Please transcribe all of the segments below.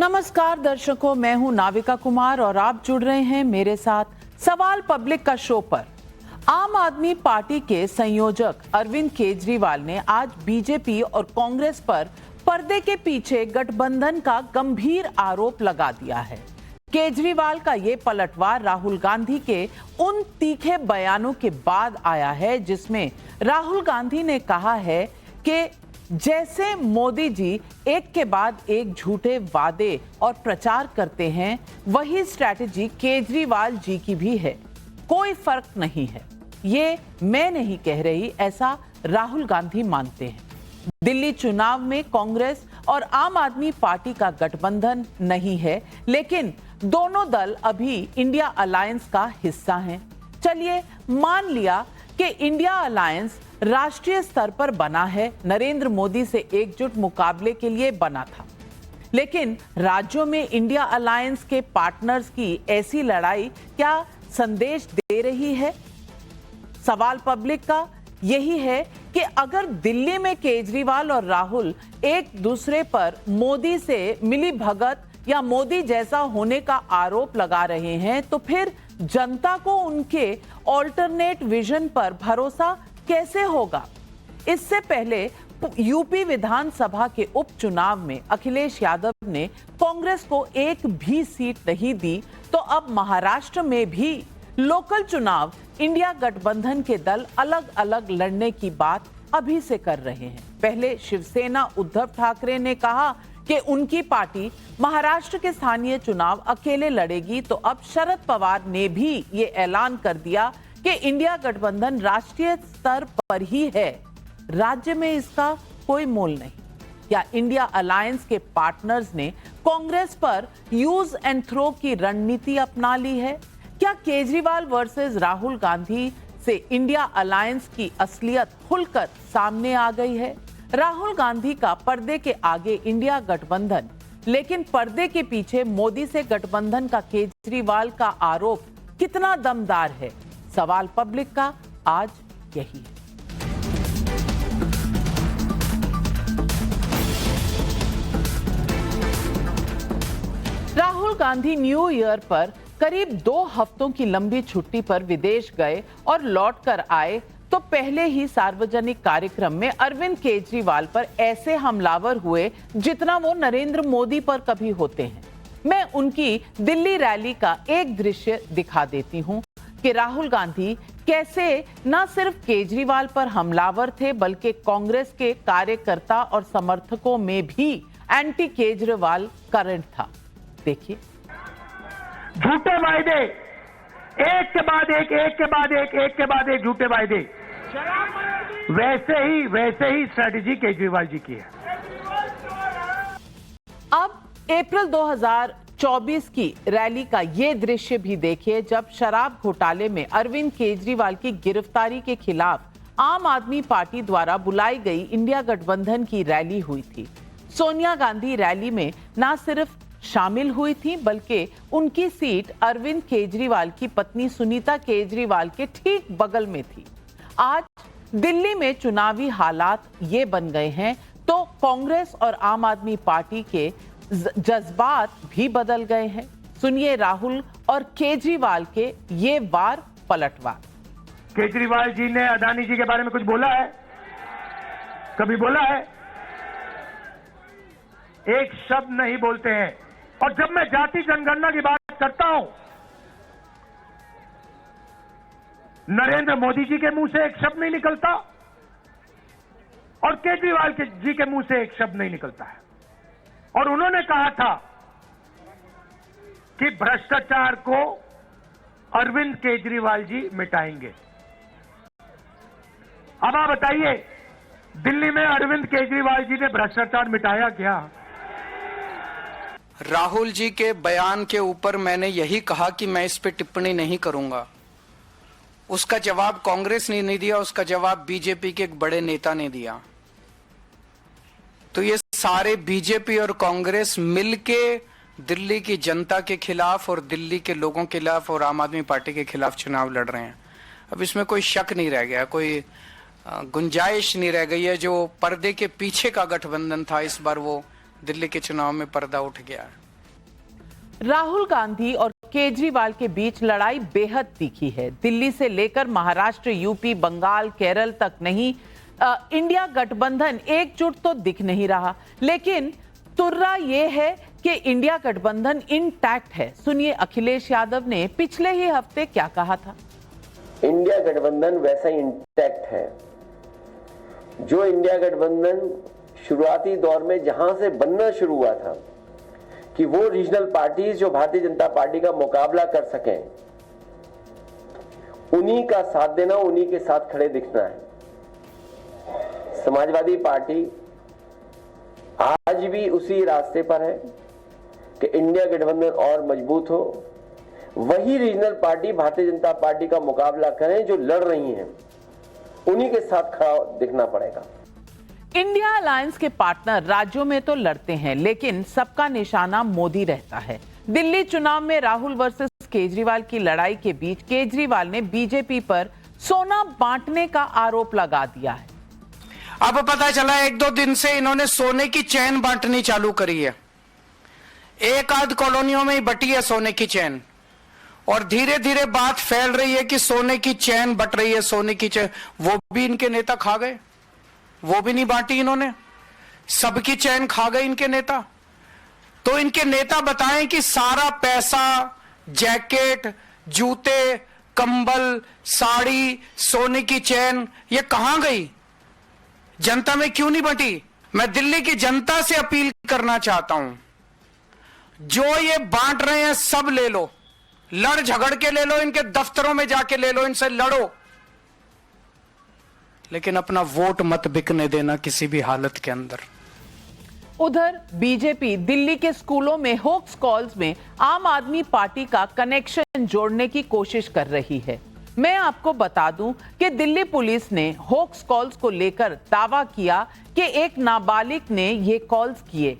नमस्कार दर्शकों, मैं हूं नाविका कुमार और आप जुड़ रहे हैं मेरे साथ सवाल पब्लिक का शो पर। आम आदमी पार्टी के संयोजक अरविंद केजरीवाल ने आज बीजेपी और कांग्रेस पर पर्दे के पीछे गठबंधन का गंभीर आरोप लगा दिया है। केजरीवाल का ये पलटवार राहुल गांधी के उन तीखे बयानों के बाद आया है जिसमें राहुल गांधी ने कहा है कि जैसे मोदी जी एक के बाद एक झूठे वादे और प्रचार करते हैं, वही स्ट्रैटेजी केजरीवाल जी की भी है। कोई फर्क नहीं है, ये मैं नहीं कह रही, ऐसा राहुल गांधी मानते हैं। दिल्ली चुनाव में कांग्रेस और आम आदमी पार्टी का गठबंधन नहीं है, लेकिन दोनों दल अभी इंडिया अलायंस का हिस्सा हैं। चलिए मान लिया कि इंडिया अलायंस राष्ट्रीय स्तर पर बना है, नरेंद्र मोदी से एकजुट मुकाबले के लिए बना था, लेकिन राज्यों में इंडिया अलायंस के पार्टनर्स की ऐसी लड़ाई क्या संदेश दे रही है? सवाल पब्लिक का यही है कि अगर दिल्ली में केजरीवाल और राहुल एक दूसरे पर मोदी से मिली भगत या मोदी जैसा होने का आरोप लगा रहे हैं, तो फिर जनता को उनके ऑल्टरनेट विजन पर भरोसा कैसे होगा? इससे पहले यूपी विधानसभा के उपचुनाव में अखिलेश यादव ने कांग्रेस को एक भी सीट नहीं दी, तो अब महाराष्ट्र में भी लोकल चुनाव इंडिया गठबंधन के दल अलग अलग लड़ने की बात अभी से कर रहे हैं। पहले शिवसेना उद्धव ठाकरे ने कहा कि उनकी पार्टी महाराष्ट्र के स्थानीय चुनाव अकेले लड़ेगी, तो अब शरद पवार ने भी ये ऐलान कर दिया कि इंडिया गठबंधन राष्ट्रीय स्तर पर ही है, राज्य में इसका कोई मोल नहीं। या इंडिया अलायंस के पार्टनर्स ने कांग्रेस पर यूज एंड थ्रो की रणनीति अपना ली है? क्या केजरीवाल वर्सेस राहुल गांधी से इंडिया अलायंस की असलियत खुलकर सामने आ गई है? राहुल गांधी का पर्दे के आगे इंडिया गठबंधन, लेकिन पर्दे के पीछे मोदी से गठबंधन का केजरीवाल का आरोप कितना दमदार है? सवाल पब्लिक का आज यही है। राहुल गांधी न्यू ईयर पर करीब 2 हफ्तों की लंबी छुट्टी पर विदेश गए और लौट कर आए तो पहले ही सार्वजनिक कार्यक्रम में अरविंद केजरीवाल पर ऐसे हमलावर हुए जितना वो नरेंद्र मोदी पर कभी होते हैं। मैं उनकी दिल्ली रैली का एक दृश्य दिखा देती हूं कि राहुल गांधी कैसे न सिर्फ केजरीवाल पर हमलावर थे, बल्कि कांग्रेस के कार्यकर्ता और समर्थकों में भी एंटी केजरीवाल करंट था। देखिए, झूठे वायदे, एक के बाद एक, एक के बाद एक, एक के बाद एक झूठे वायदे, वैसे ही स्ट्रेटेजी केजरीवाल जी की है। अब अप्रैल 2024 की रैली का ये दृश्य भी देखिए, जब शराब घोटाले में अरविंद केजरीवाल की गिरफ्तारी के खिलाफ आम आदमी पार्टी द्वारा बुलाई गई इंडिया गठबंधन की रैली हुई थी। सोनिया गांधी रैली में न सिर्फ शामिल हुई थी, बल्कि उनकी सीट अरविंद केजरीवाल की पत्नी सुनीता केजरीवाल के ठीक बगल में थी। आज दिल्ली में चुनावी हालात ये बन गए हैं, तो कांग्रेस और आम आदमी पार्टी के जज्बात भी बदल गए हैं। सुनिए राहुल और केजरीवाल के ये वार पलटवार। केजरीवाल जी ने अदानी जी के बारे में कुछ बोला है? कभी बोला है? एक शब्द नहीं बोलते हैं। और जब मैं जाति जनगणना की बात करता हूं, नरेंद्र मोदी जी के मुंह से एक शब्द नहीं निकलता और केजरीवाल जी के मुंह से एक शब्द नहीं निकलता है। और उन्होंने कहा था कि भ्रष्टाचार को अरविंद केजरीवाल जी मिटाएंगे। अब आप बताइए, दिल्ली में अरविंद केजरीवाल जी ने भ्रष्टाचार मिटाया क्या? राहुल जी के बयान के ऊपर मैंने यही कहा कि मैं इस पे टिप्पणी नहीं करूंगा। उसका जवाब कांग्रेस ने नहीं दिया, उसका जवाब बीजेपी के एक बड़े नेता ने दिया। तो ये सारे बीजेपी और कांग्रेस मिलके दिल्ली की जनता के खिलाफ और दिल्ली के लोगों के खिलाफ और आम आदमी पार्टी के खिलाफ चुनाव लड़ रहे हैं। अब इसमें कोई शक नहीं रह गया, कोई गुंजाइश नहीं रह गई है। जो पर्दे के पीछे का गठबंधन था, इस बार वो दिल्ली के चुनाव में पर्दा उठ गया है। राहुल गांधी और केजरीवाल के बीच लड़ाई बेहद तीखी है। दिल्ली से लेकर महाराष्ट्र, यूपी, बंगाल, केरल तक नहीं, इंडिया गठबंधन एकजुट तो दिख नहीं रहा, लेकिन तुर्रा यह है कि इंडिया गठबंधन इंटैक्ट है। सुनिए अखिलेश यादव ने पिछले ही हफ्ते क्या कहा था। इंडिया गठबंधन वैसा ही इंटैक्ट है जो इंडिया गठबंधन शुरुआती दौर में जहां से बनना शुरू हुआ था कि वो रीजनल पार्टीज जो भारतीय जनता पार्टी का मुकाबला कर सकें, उन्हीं का साथ देना, उन्हीं के साथ खड़े दिखना है। समाजवादी पार्टी आज भी उसी रास्ते पर है कि इंडिया गठबंधन और मजबूत हो, वही regional party Bharatiya Janata party का मुकाबला करें जो लड़ रही हैं, उन्हीं के साथ खड़ा दिखना पड़ेगा। इंडिया अलायंस के पार्टनर राज्यों में तो लड़ते हैं, लेकिन सबका निशाना मोदी रहता है। दिल्ली चुनाव में राहुल वर्सेस केजरीवाल की लड़ाई के बीच केजरीवाल ने बीजेपी पर सोना बांटने का आरोप लगा दिया है। अब पता चला 1-2 दिन से इन्होंने सोने की चैन बांटनी चालू करी है। एक आध कॉलोनियों में ही बटी है सोने की चैन, और धीरे धीरे बात फैल रही है कि सोने की चैन बट रही है, सोने की चैन। वो भी इनके नेता खा गए, वो भी नहीं बांटी इन्होंने, सबकी चैन खा गए इनके नेता। तो इनके नेता बताएं कि सारा पैसा, जैकेट, जूते, कंबल, साड़ी, सोने की चैन, ये कहां गई? जनता में क्यों नहीं बंटी? मैं दिल्ली की जनता से अपील करना चाहता हूं, जो ये बांट रहे हैं सब ले लो, लड़ झगड़ के ले लो, इनके दफ्तरों में जाके ले लो, इनसे लड़ो, लेकिन अपना वोट मत बिकने देना किसी भी हालत के अंदर। उधर बीजेपी दिल्ली के स्कूलों में होक्स कॉल्स में आम आदमी पार्टी का कनेक्शन जोड़ने की कोशिश कर रही है। मैं आपको बता दूं कि दिल्ली पुलिस ने होक्स कॉल्स को लेकर दावा किया कि एक नाबालिग ने ये कॉल्स किए।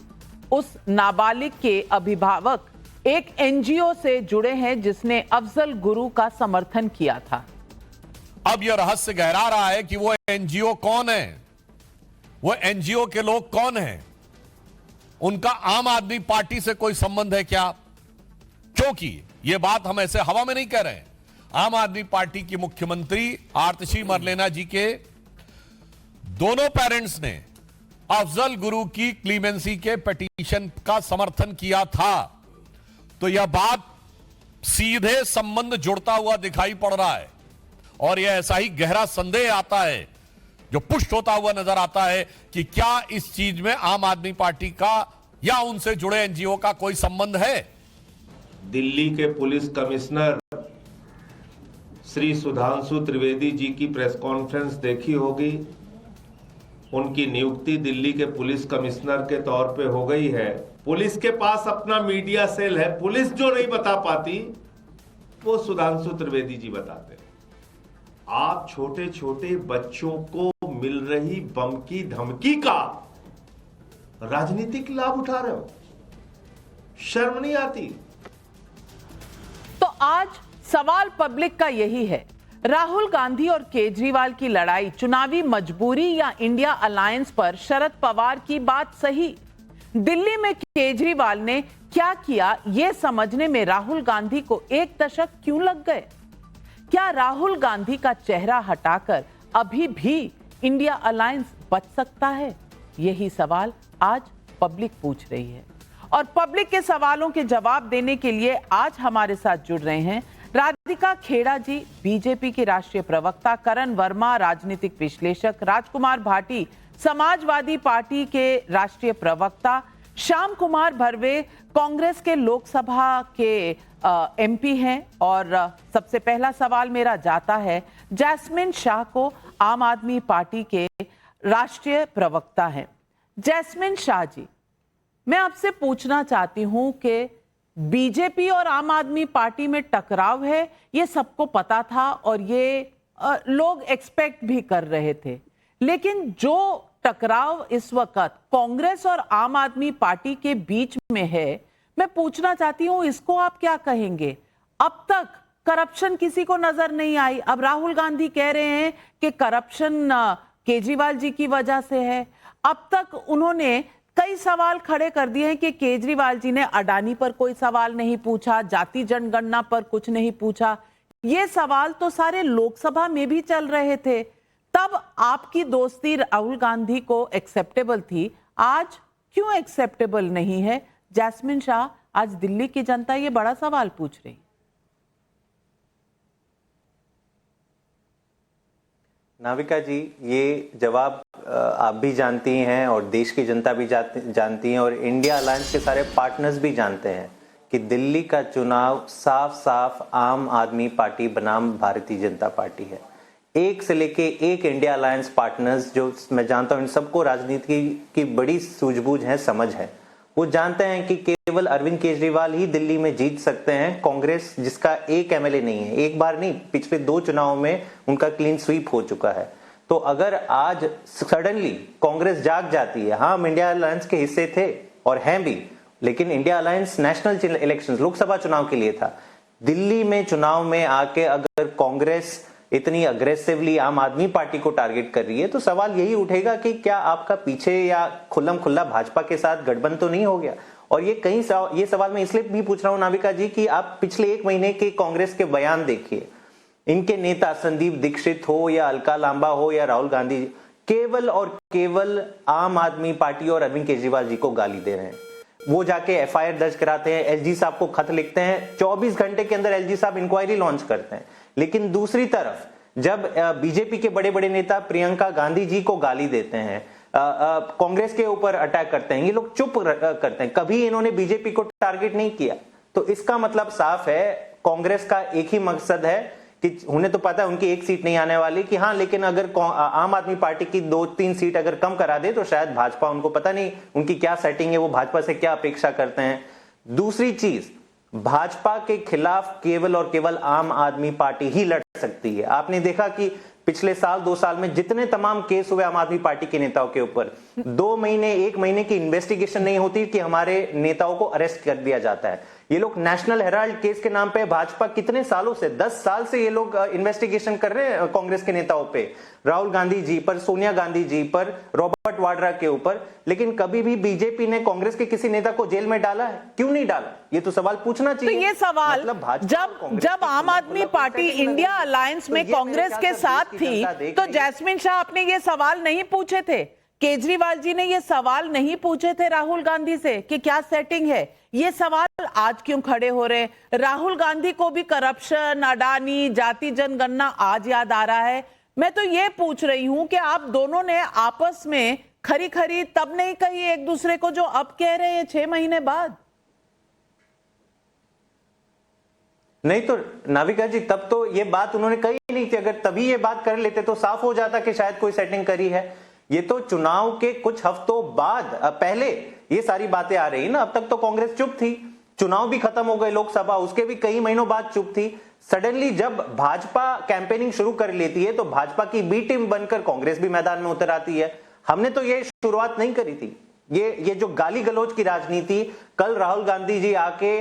उस नाबालिग के अभिभावक एक एनजीओ से जुड़े हैं जिसने अफजल गुरु का समर्थन किया था। अब यह रहस्य गहरा रहा है कि वो एनजीओ कौन है, वो एनजीओ के लोग कौन हैं, उनका आम आदमी पार्टी से कोई संबंध है क्या? क्योंकि यह बात हम ऐसे हवा में नहीं कह रहे हैं। आम आदमी पार्टी की मुख्यमंत्री आतिशी मरलेना जी के दोनों पेरेंट्स ने अफजल गुरु की क्लीमेंसी के पिटीशन का समर्थन किया था। तो यह बात सीधे संबंध जुड़ता हुआ दिखाई पड़ रहा है, और यह ऐसा ही गहरा संदेह आता है जो पुष्ट होता हुआ नजर आता है कि क्या इस चीज में आम आदमी पार्टी का या उनसे जुड़े एनजीओ का कोई संबंध है। दिल्ली के पुलिस कमिश्नर श्री सुधांशु त्रिवेदी जी की प्रेस कॉन्फ्रेंस देखी होगी। उनकी नियुक्ति दिल्ली के पुलिस कमिश्नर के तौर पे हो गई है। पुलिस के पास अपना मीडिया सेल है, पुलिस जो नहीं बता पाती वो सुधांशु त्रिवेदी जी बताते। आप छोटे छोटे बच्चों को मिल रही बम की धमकी का राजनीतिक लाभ उठा रहे हो, शर्म नहीं आती? तो आज सवाल पब्लिक का यही है, राहुल गांधी और केजरीवाल की लड़ाई चुनावी मजबूरी या इंडिया अलायंस पर? शरद पवार की बात सही, दिल्ली में केजरीवाल ने क्या किया यह समझने में राहुल गांधी को 1 दशक क्यों लग गए? क्या राहुल गांधी का चेहरा हटाकर अभी भी इंडिया अलायंस बच सकता है? यही सवाल आज पब्लिक पूछ रही है, और पब्लिक के सवालों के जवाब देने के लिए आज हमारे साथ जुड़ रहे हैं राधिका खेड़ा जी, बीजेपी की राष्ट्रीय प्रवक्ता, करण वर्मा, राजनीतिक विश्लेषक, राजकुमार भाटी, समाजवादी पार्टी के राष्ट्रीय प्रवक्ता, श्याम कुमार भरवे, कांग्रेस के लोकसभा के एमपी हैं, और सबसे पहला सवाल मेरा जाता है जैस्मिन शाह को, आम आदमी पार्टी के राष्ट्रीय प्रवक्ता हैं। जैस्मिन शाह जी, मैं आपसे पूछना चाहती हूं कि बीजेपी और आम आदमी पार्टी में टकराव है, ये सबको पता था और ये लोग एक्सपेक्ट भी कर रहे थे, लेकिन जो टकराव इस वक्त कांग्रेस और आम आदमी पार्टी के बीच में है, मैं पूछना चाहती हूं इसको आप क्या कहेंगे? अब तक करप्शन किसी को नजर नहीं आई, अब राहुल गांधी कह रहे हैं कि करप्शन केजरीवाल जी की वजह से है। अब तक उन्होंने कई सवाल खड़े कर दिए हैं कि केजरीवाल जी ने अडानी पर कोई सवाल नहीं पूछा, जाति जनगणना पर कुछ नहीं पूछा। ये सवाल तो सारे लोकसभा में भी चल रहे थे। तब आपकी दोस्ती राहुल गांधी को एक्सेप्टेबल थी, आज क्यों एक्सेप्टेबल नहीं है? जैस्मिन शाह, आज दिल्ली की जनता ये बड़ा सवाल पूछ रही। नाविका जी, ये जवाब आप भी जानती हैं और देश की जनता भी जानती है और इंडिया अलायंस के सारे पार्टनर्स भी जानते हैं कि दिल्ली का चुनाव साफ साफ आम आदमी पार्टी बनाम भारतीय जनता पार्टी है। एक से लेके एक इंडिया अलायंस पार्टनर्स, जो मैं जानता हूं इन सबको राजनीति की बड़ी सूझबूझ है, समझ है। वो जानते हैं कि केवल अरविंद केजरीवाल ही दिल्ली में जीत सकते हैं। कांग्रेस जिसका एक एमएलए नहीं है, एक बार नहीं, पिछले 2 चुनाव में उनका क्लीन स्वीप हो चुका है। तो अगर आज सडनली कांग्रेस जाग जाती है, हाँ हम इंडिया अलायंस के हिस्से थे और हैं भी, लेकिन India alliance national elections, Lok Sabha चुनाव के लिए था। दिल्ली में चुनाव में आके अगर कांग्रेस इतनी अग्रेसिवली आम आदमी पार्टी को टारगेट कर रही है, तो सवाल यही उठेगा कि क्या आपका पीछे या खुल्लम खुल्ला भाजपा के साथ गठबंधन तो नहीं हो गया। और ये सवाल मैं इसलिए भी पूछ रहा हूं नाविका जी कि आप पिछले 1 महीने के कांग्रेस के बयान देखिए। इनके नेता संदीप दीक्षित हो या अलका लांबा हो या राहुल गांधी, केवल और केवल आम आदमी पार्टी और अरविंद केजरीवाल जी को गाली दे रहे हैं। वो जाके एफआईआर दर्ज कराते हैं, एलजी साहब को खत लिखते हैं, 24 घंटे के अंदर एलजी साहब इंक्वायरी लॉन्च करते हैं। लेकिन दूसरी तरफ जब बीजेपी के बड़े बड़े नेता प्रियंका गांधी जी को गाली देते हैं, कांग्रेस के ऊपर अटैक करते हैं, ये लोग चुप करते हैं, कभी इन्होंने बीजेपी को टारगेट नहीं किया। तो इसका मतलब साफ है, कांग्रेस का एक ही मकसद है कि उन्हें तो पता है उनकी 1 सीट नहीं आने वाली, कि हाँ लेकिन अगर आम आदमी पार्टी की 2-3 सीट अगर कम करा दे तो शायद भाजपा, उनको पता नहीं उनकी क्या सेटिंग है, वो भाजपा से क्या अपेक्षा करते हैं। दूसरी चीज, भाजपा के खिलाफ केवल और केवल आम आदमी पार्टी ही लड़ सकती है। आपने देखा कि पिछले साल 2 साल में जितने तमाम केस हुए आम आदमी पार्टी के नेताओं के ऊपर, 2 महीने 1 महीने की इन्वेस्टिगेशन नहीं होती कि हमारे नेताओं को अरेस्ट कर दिया जाता है। ये लोग नेशनल हेराल्ड केस के नाम पे भाजपा कितने सालों से, 10 साल से ये लोग इन्वेस्टिगेशन कर रहे हैं कांग्रेस के नेताओं पे, राहुल गांधी जी पर, सोनिया गांधी जी पर, रॉबर्ट वाड्रा के ऊपर, लेकिन कभी भी बीजेपी ने कांग्रेस के किसी नेता को जेल में डाला है? क्यों नहीं डाला? ये तो सवाल पूछना चाहिए। तो ये सवाल मतलब जब आम आदमी पार्टी इंडिया अलायंस में कांग्रेस के साथ थी, तो जैस्मिन शाह आपने ये सवाल नहीं पूछे थे? केजरीवाल जी ने ये सवाल नहीं पूछे थे राहुल गांधी से कि क्या सेटिंग है? ये सवाल आज क्यों खड़े हो रहे हैं? राहुल गांधी को भी करप्शन, अडानी, जाति जनगणना आज याद आ रहा है। मैं तो ये पूछ रही हूं कि आप दोनों ने आपस में खरी खरी तब नहीं कही एक दूसरे को जो अब कह रहे हैं 6 महीने बाद? नहीं तो नाविका जी, तब तो ये बात उन्होंने कही नहीं थी। अगर तभी ये बात कर लेते तो साफ हो जाता कि शायद कोई सेटिंग करी है। ये तो चुनाव के कुछ हफ्तों बाद, पहले ये सारी बातें आ रही ना। अब तक तो कांग्रेस चुप थी, चुनाव भी खत्म हो गए लोकसभा, उसके भी कई महीनों बाद चुप थी। सडनली जब भाजपा कैंपेनिंग शुरू कर लेती है तो भाजपा की बी टीम बनकर कांग्रेस भी मैदान में उतर आती है। हमने तो ये शुरुआत नहीं करी थी। ये जो गाली गलौज की राजनीति, कल राहुल गांधी जी आके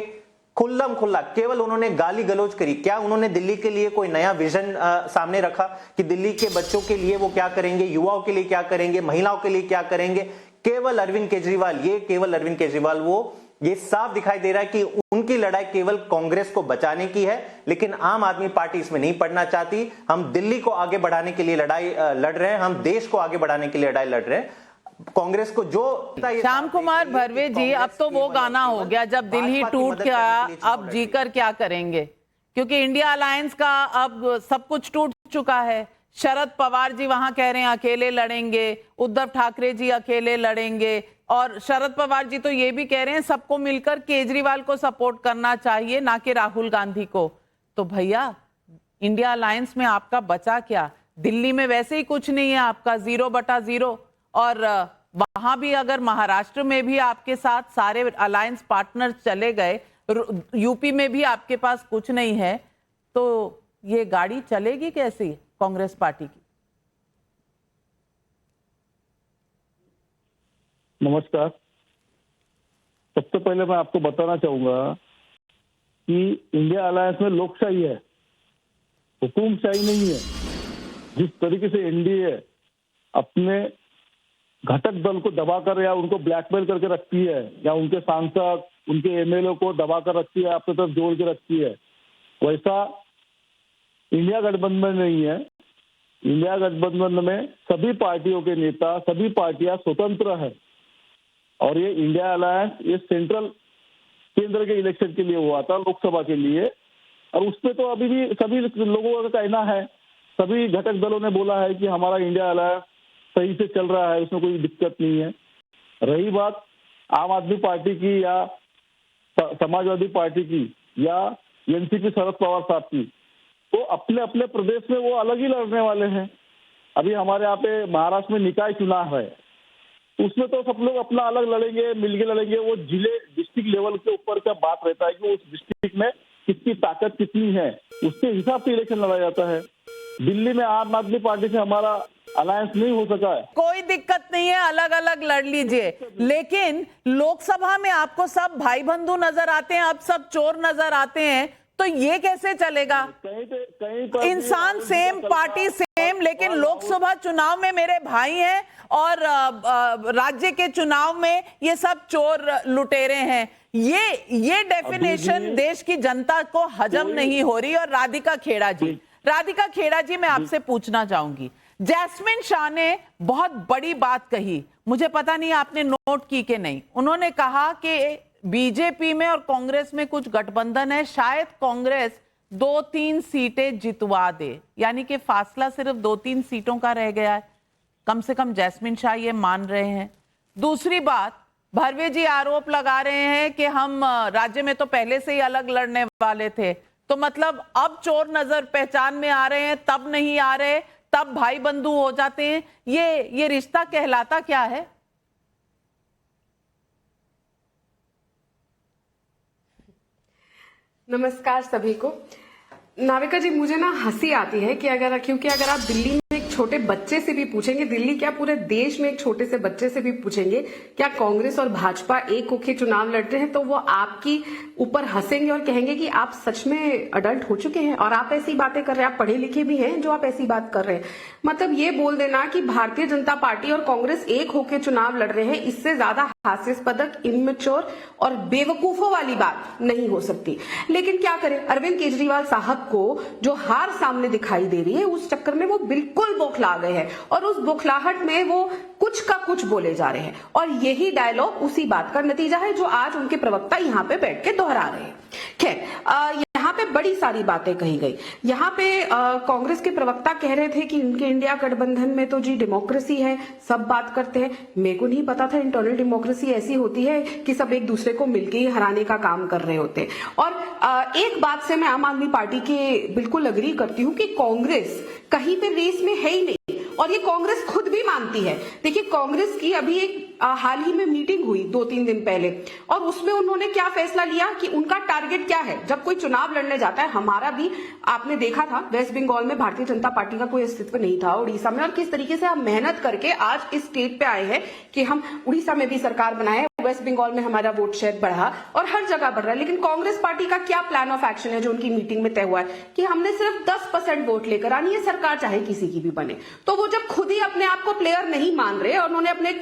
खुल्लम खुल्ला केवल उन्होंने गाली गलौज करी। क्या उन्होंने दिल्ली के लिए कोई नया विजन सामने रखा कि दिल्ली के बच्चों के लिए वो क्या करेंगे, युवाओं के लिए क्या करेंगे, महिलाओं के लिए क्या करेंगे? केवल अरविंद केजरीवाल वो, ये साफ दिखाई दे रहा है कि उनकी लड़ाई केवल कांग्रेस को बचाने की है, लेकिन आम आदमी पार्टी इसमें नहीं पड़ना चाहती। हम दिल्ली को आगे बढ़ाने के लिए लड़ाई लड़ रहे हैं, हम देश को आगे बढ़ाने के लिए लड़ाई लड़ रहे हैं। कांग्रेस को जो श्याम कुमार भरवे जी, अब तो वो गाना हो गया, जब दिल ही टूट गया अब जीकर क्या करेंगे, क्योंकि इंडिया अलायंस का अब सब कुछ टूट चुका है। शरद पवार जी वहां कह रहे हैं अकेले लड़ेंगे, उद्धव ठाकरे जी अकेले लड़ेंगे, और शरद पवार जी तो ये भी कह रहे हैं सबको मिलकर केजरीवाल को सपोर्ट करना चाहिए, ना कि राहुल गांधी को। तो भैया, इंडिया अलायंस में आपका बचा क्या? दिल्ली में वैसे ही कुछ नहीं है आपका, 0/0, और वहां भी अगर महाराष्ट्र में भी आपके साथ सारे अलायंस पार्टनर चले गए, यूपी में भी आपके पास कुछ नहीं है, तो ये गाड़ी चलेगी कैसी कांग्रेस पार्टी की? नमस्कार। सबसे पहले मैं आपको बताना चाहूंगा कि इंडिया अलायंस में लोकशाही है, हुकूमशाही नहीं है। जिस तरीके से एनडीए अपने घटक दल को दबाकर या उनको ब्लैकमेल करके रखती है, या उनके सांसद, उनके एमएलए को दबाकर रखती है, अपनी तरफ जोड़ के रखती है, वैसा इंडिया गठबंधन में नहीं है। इंडिया गठबंधन में सभी पार्टियों के नेता, सभी पार्टियां स्वतंत्र है, और ये इंडिया अलायंस ये सेंट्रल केंद्र के इलेक्शन के लिए हुआ था, लोकसभा के लिए, और उसमें तो अभी भी सभी लोगों का कहना है, सभी घटक दलों ने बोला है कि हमारा इंडिया अलायंस सही से चल रहा है, उसमें कोई दिक्कत नहीं है। रही बात आम आदमी पार्टी की या समाजवादी पार्टी की या एनसीपी शरद पवार साहब की, तो अपने अपने प्रदेश में वो अलग ही लड़ने वाले हैं। अभी हमारे यहाँ पे महाराष्ट्र में निकाय चुनाव है, उसमें तो सब लोग अपना अलग लड़ेंगे, मिलके लड़ेंगे। वो जिले डिस्ट्रिक्ट लेवल के ऊपर का बात रहता है कि उस डिस्ट्रिक्ट में किसकी ताकत कितनी है, उसके हिसाब से इलेक्शन लड़ा जाता है। दिल्ली में आम आदमी पार्टी से हमारा अलायंस नहीं हो सका है। कोई दिक्कत नहीं है, अलग अलग लड़ लीजिए, लेकिन लोकसभा में आपको सब भाई बंधु नजर आते हैं, अब सब चोर नजर आते हैं, तो ये कैसे चलेगा? कहीं इंसान सेम, पार्टी सेम, लेकिन लोकसभा चुनाव में मेरे भाई हैं और राज्य के चुनाव में ये सब चोर लुटेरे हैं। ये डेफिनेशन देश की जनता को हजम नहीं हो रही। और राधिका खेड़ा जी, मैं आपसे पूछना चाहूंगी, जैस्मिन शाह ने बहुत बड़ी बात कही, मुझे पता नहीं आपने नोट की कि नहीं। उन्होंने कहा कि बीजेपी में और कांग्रेस में कुछ गठबंधन है, शायद कांग्रेस 2-3 सीटें जितवा दे, यानी कि फासला सिर्फ 2-3 सीटों का रह गया है। कम से कम जैस्मिन शाह ये मान रहे हैं। दूसरी बात, भरवे जी आरोप लगा रहे हैं कि हम राज्य में तो पहले से ही अलग लड़ने वाले थे, तो मतलब अब चोर नजर पहचान में आ रहे हैं, तब नहीं आ रहे, तब भाई बंधु हो जाते हैं। ये रिश्ता कहलाता क्या है? नमस्कार सभी को। नाविका जी, मुझे ना हंसी आती है कि क्योंकि अगर आप दिल्ली में एक छोटे बच्चे से भी पूछेंगे, दिल्ली क्या पूरे देश में एक छोटे से बच्चे से भी पूछेंगे क्या कांग्रेस और भाजपा एक होके चुनाव लड़ते हैं, तो वो आपकी ऊपर हंसेंगे और कहेंगे कि आप सच में अडल्ट हो चुके हैं और आप ऐसी बातें कर रहे हैं, आप पढ़े लिखे भी हैं जो आप ऐसी बात कर रहे हैं। मतलब ये बोल देना कि भारतीय जनता पार्टी और कांग्रेस एक होके चुनाव लड़ रहे हैं, इससे ज्यादा हास्यास्पद, इमेच्योर और बेवकूफों वाली बात नहीं हो सकती। लेकिन क्या करें, अरविंद केजरीवाल साहब को जो हार सामने दिखाई दे रही है, उस चक्कर में वो बिल्कुल बौखला गए हैं और उस बौखलाहट में वो कुछ का कुछ बोले जा रहे हैं। और यही डायलॉग उसी बात का नतीजा है जो आज उनके प्रवक्ता यहाँ पे बैठ के दोहरा रहे हैं। खैर, यहाँ पे बड़ी सारी बातें कही गई। यहाँ पे कांग्रेस के प्रवक्ता कह रहे थे कि उनके इंडिया गठबंधन में तो जी डेमोक्रेसी है, सब बात करते हैं। मेरे को नहीं पता था इंटरनल डेमोक्रेसी ऐसी होती है कि सब एक दूसरे को मिलकर ही हराने का काम कर रहे होते हैं। और एक बात से मैं आम आदमी पार्टी के बिल्कुल अग्री करती हूँ कि कांग्रेस कहीं पे रेस में है ही नहीं, और ये कांग्रेस खुद भी मानती है। देखिए, कांग्रेस की अभी एक हाल ही में मीटिंग हुई 2-3 दिन पहले, और उसमें उन्होंने क्या फैसला लिया कि उनका टारगेट क्या है जब कोई चुनाव लड़ने जाता है। हमारा भी आपने देखा था, वेस्ट बंगाल में भारतीय जनता पार्टी का कोई अस्तित्व नहीं था, उड़ीसा में, और किस तरीके से हम मेहनत करके आज इस स्टेट पे आए हैं कि हम उड़ीसा में भी सरकार बनाए, वेस्ट बंगाल में हमारा वोट शेयर बढ़ा और हर जगह बढ़ रहा है। लेकिन कांग्रेस पार्टी का क्या प्लान ऑफ एक्शन है जो उनकी मीटिंग में तय हुआ है कि हमने सिर्फ 10% वोट लेकर आनी है, सरकार चाहे किसी की भी बने। तो वो जब खुद ही अपने आप को प्लेयर नहीं मान रहे और उन्होंने अपने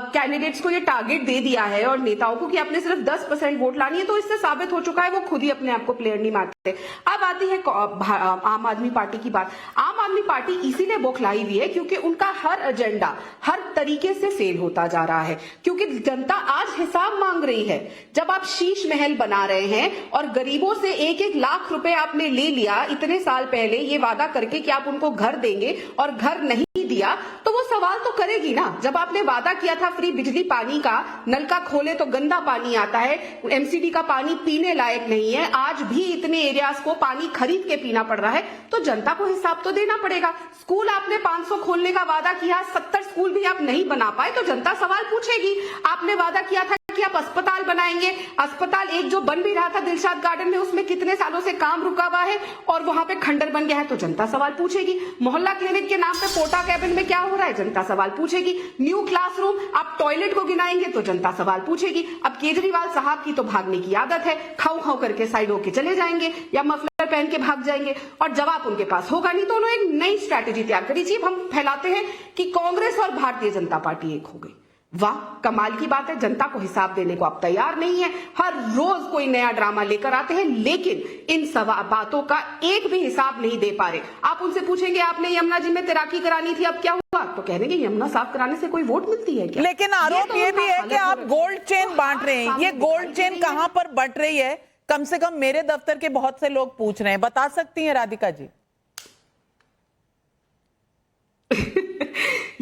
कैंडिडेट्स को ये टारगेट दे दिया है और नेताओं को कि आपने सिर्फ 10% वोट लानी है, तो इससे साबित हो चुका है वो खुद ही अपने आप को प्लेयर नहीं मानते। अब आती है आम आदमी पार्टी की बात। आम आदमी पार्टी इसीलिए बौखलाई हुई है क्योंकि उनका हर एजेंडा हर तरीके से फेल होता जा रहा है, क्योंकि जनता आज हिसाब मांग रही है। जब आप शीश महल बना रहे हैं और गरीबों से 1-1 लाख रुपए आपने ले लिया इतने साल पहले ये वादा करके कि आप उनको घर देंगे और घर नहीं दिया, तो वो सवाल तो करेगी ना। जब आपने वादा किया था फ्री बिजली पानी का, नल का खोले तो गंदा पानी आता है, एमसीडी का पानी पीने लायक नहीं है, आज भी इतने एरियाज को पानी खरीद के पीना पड़ रहा है, तो जनता को हिसाब तो देना पड़ेगा। स्कूल आपने 500 खोलने का वादा किया, 70 स्कूल भी आप नहीं बना पाए, तो जनता सवाल पूछेगी। आपने वादा किया था कि आप अस्पताल बनाएंगे, अस्पताल एक जो बन भी रहा था दिलशाद गार्डन में, उसमें कितने सालों से काम रुका हुआ है और वहां पे खंडर बन गया है, तो जनता सवाल पूछेगी। मोहल्ला क्लिनिक के नाम पे पोटा कैबिन में क्या हो रहा है, जनता सवाल पूछेगी। न्यू क्लासरूम, आप टॉयलेट को गिनाएंगे तो जनता सवाल पूछेगी। अब केजरीवाल साहब की तो भागने की आदत है, खाऊ खाऊ करके साइड होके चले जाएंगे या मफलर पहन के भाग जाएंगे और जवाब उनके पास होगा नहीं, तो उन्होंने एक नई स्ट्रैटेजी तैयार करी। जी हम फैलाते हैं कि कांग्रेस और भारतीय जनता पार्टी एक हो गई। वाह, कमाल की बात है। जनता को हिसाब देने को आप तैयार नहीं है, हर रोज कोई नया ड्रामा लेकर आते हैं, लेकिन इन बातों का एक भी हिसाब नहीं दे पा रहे। आप उनसे पूछेंगे आपने यमुना जी में तैराकी करानी थी, अब क्या हुआ, तो कह देंगे यमुना साफ कराने से कोई वोट मिलती है क्या? लेकिन आरोप ये भी है कि आप गोल्ड चेन बांट रहे हैं। ये गोल्ड चेन कहां पर बंट रही है? कम से कम मेरे दफ्तर के बहुत से लोग पूछ रहे हैं, बता सकती हैं राधिका जी?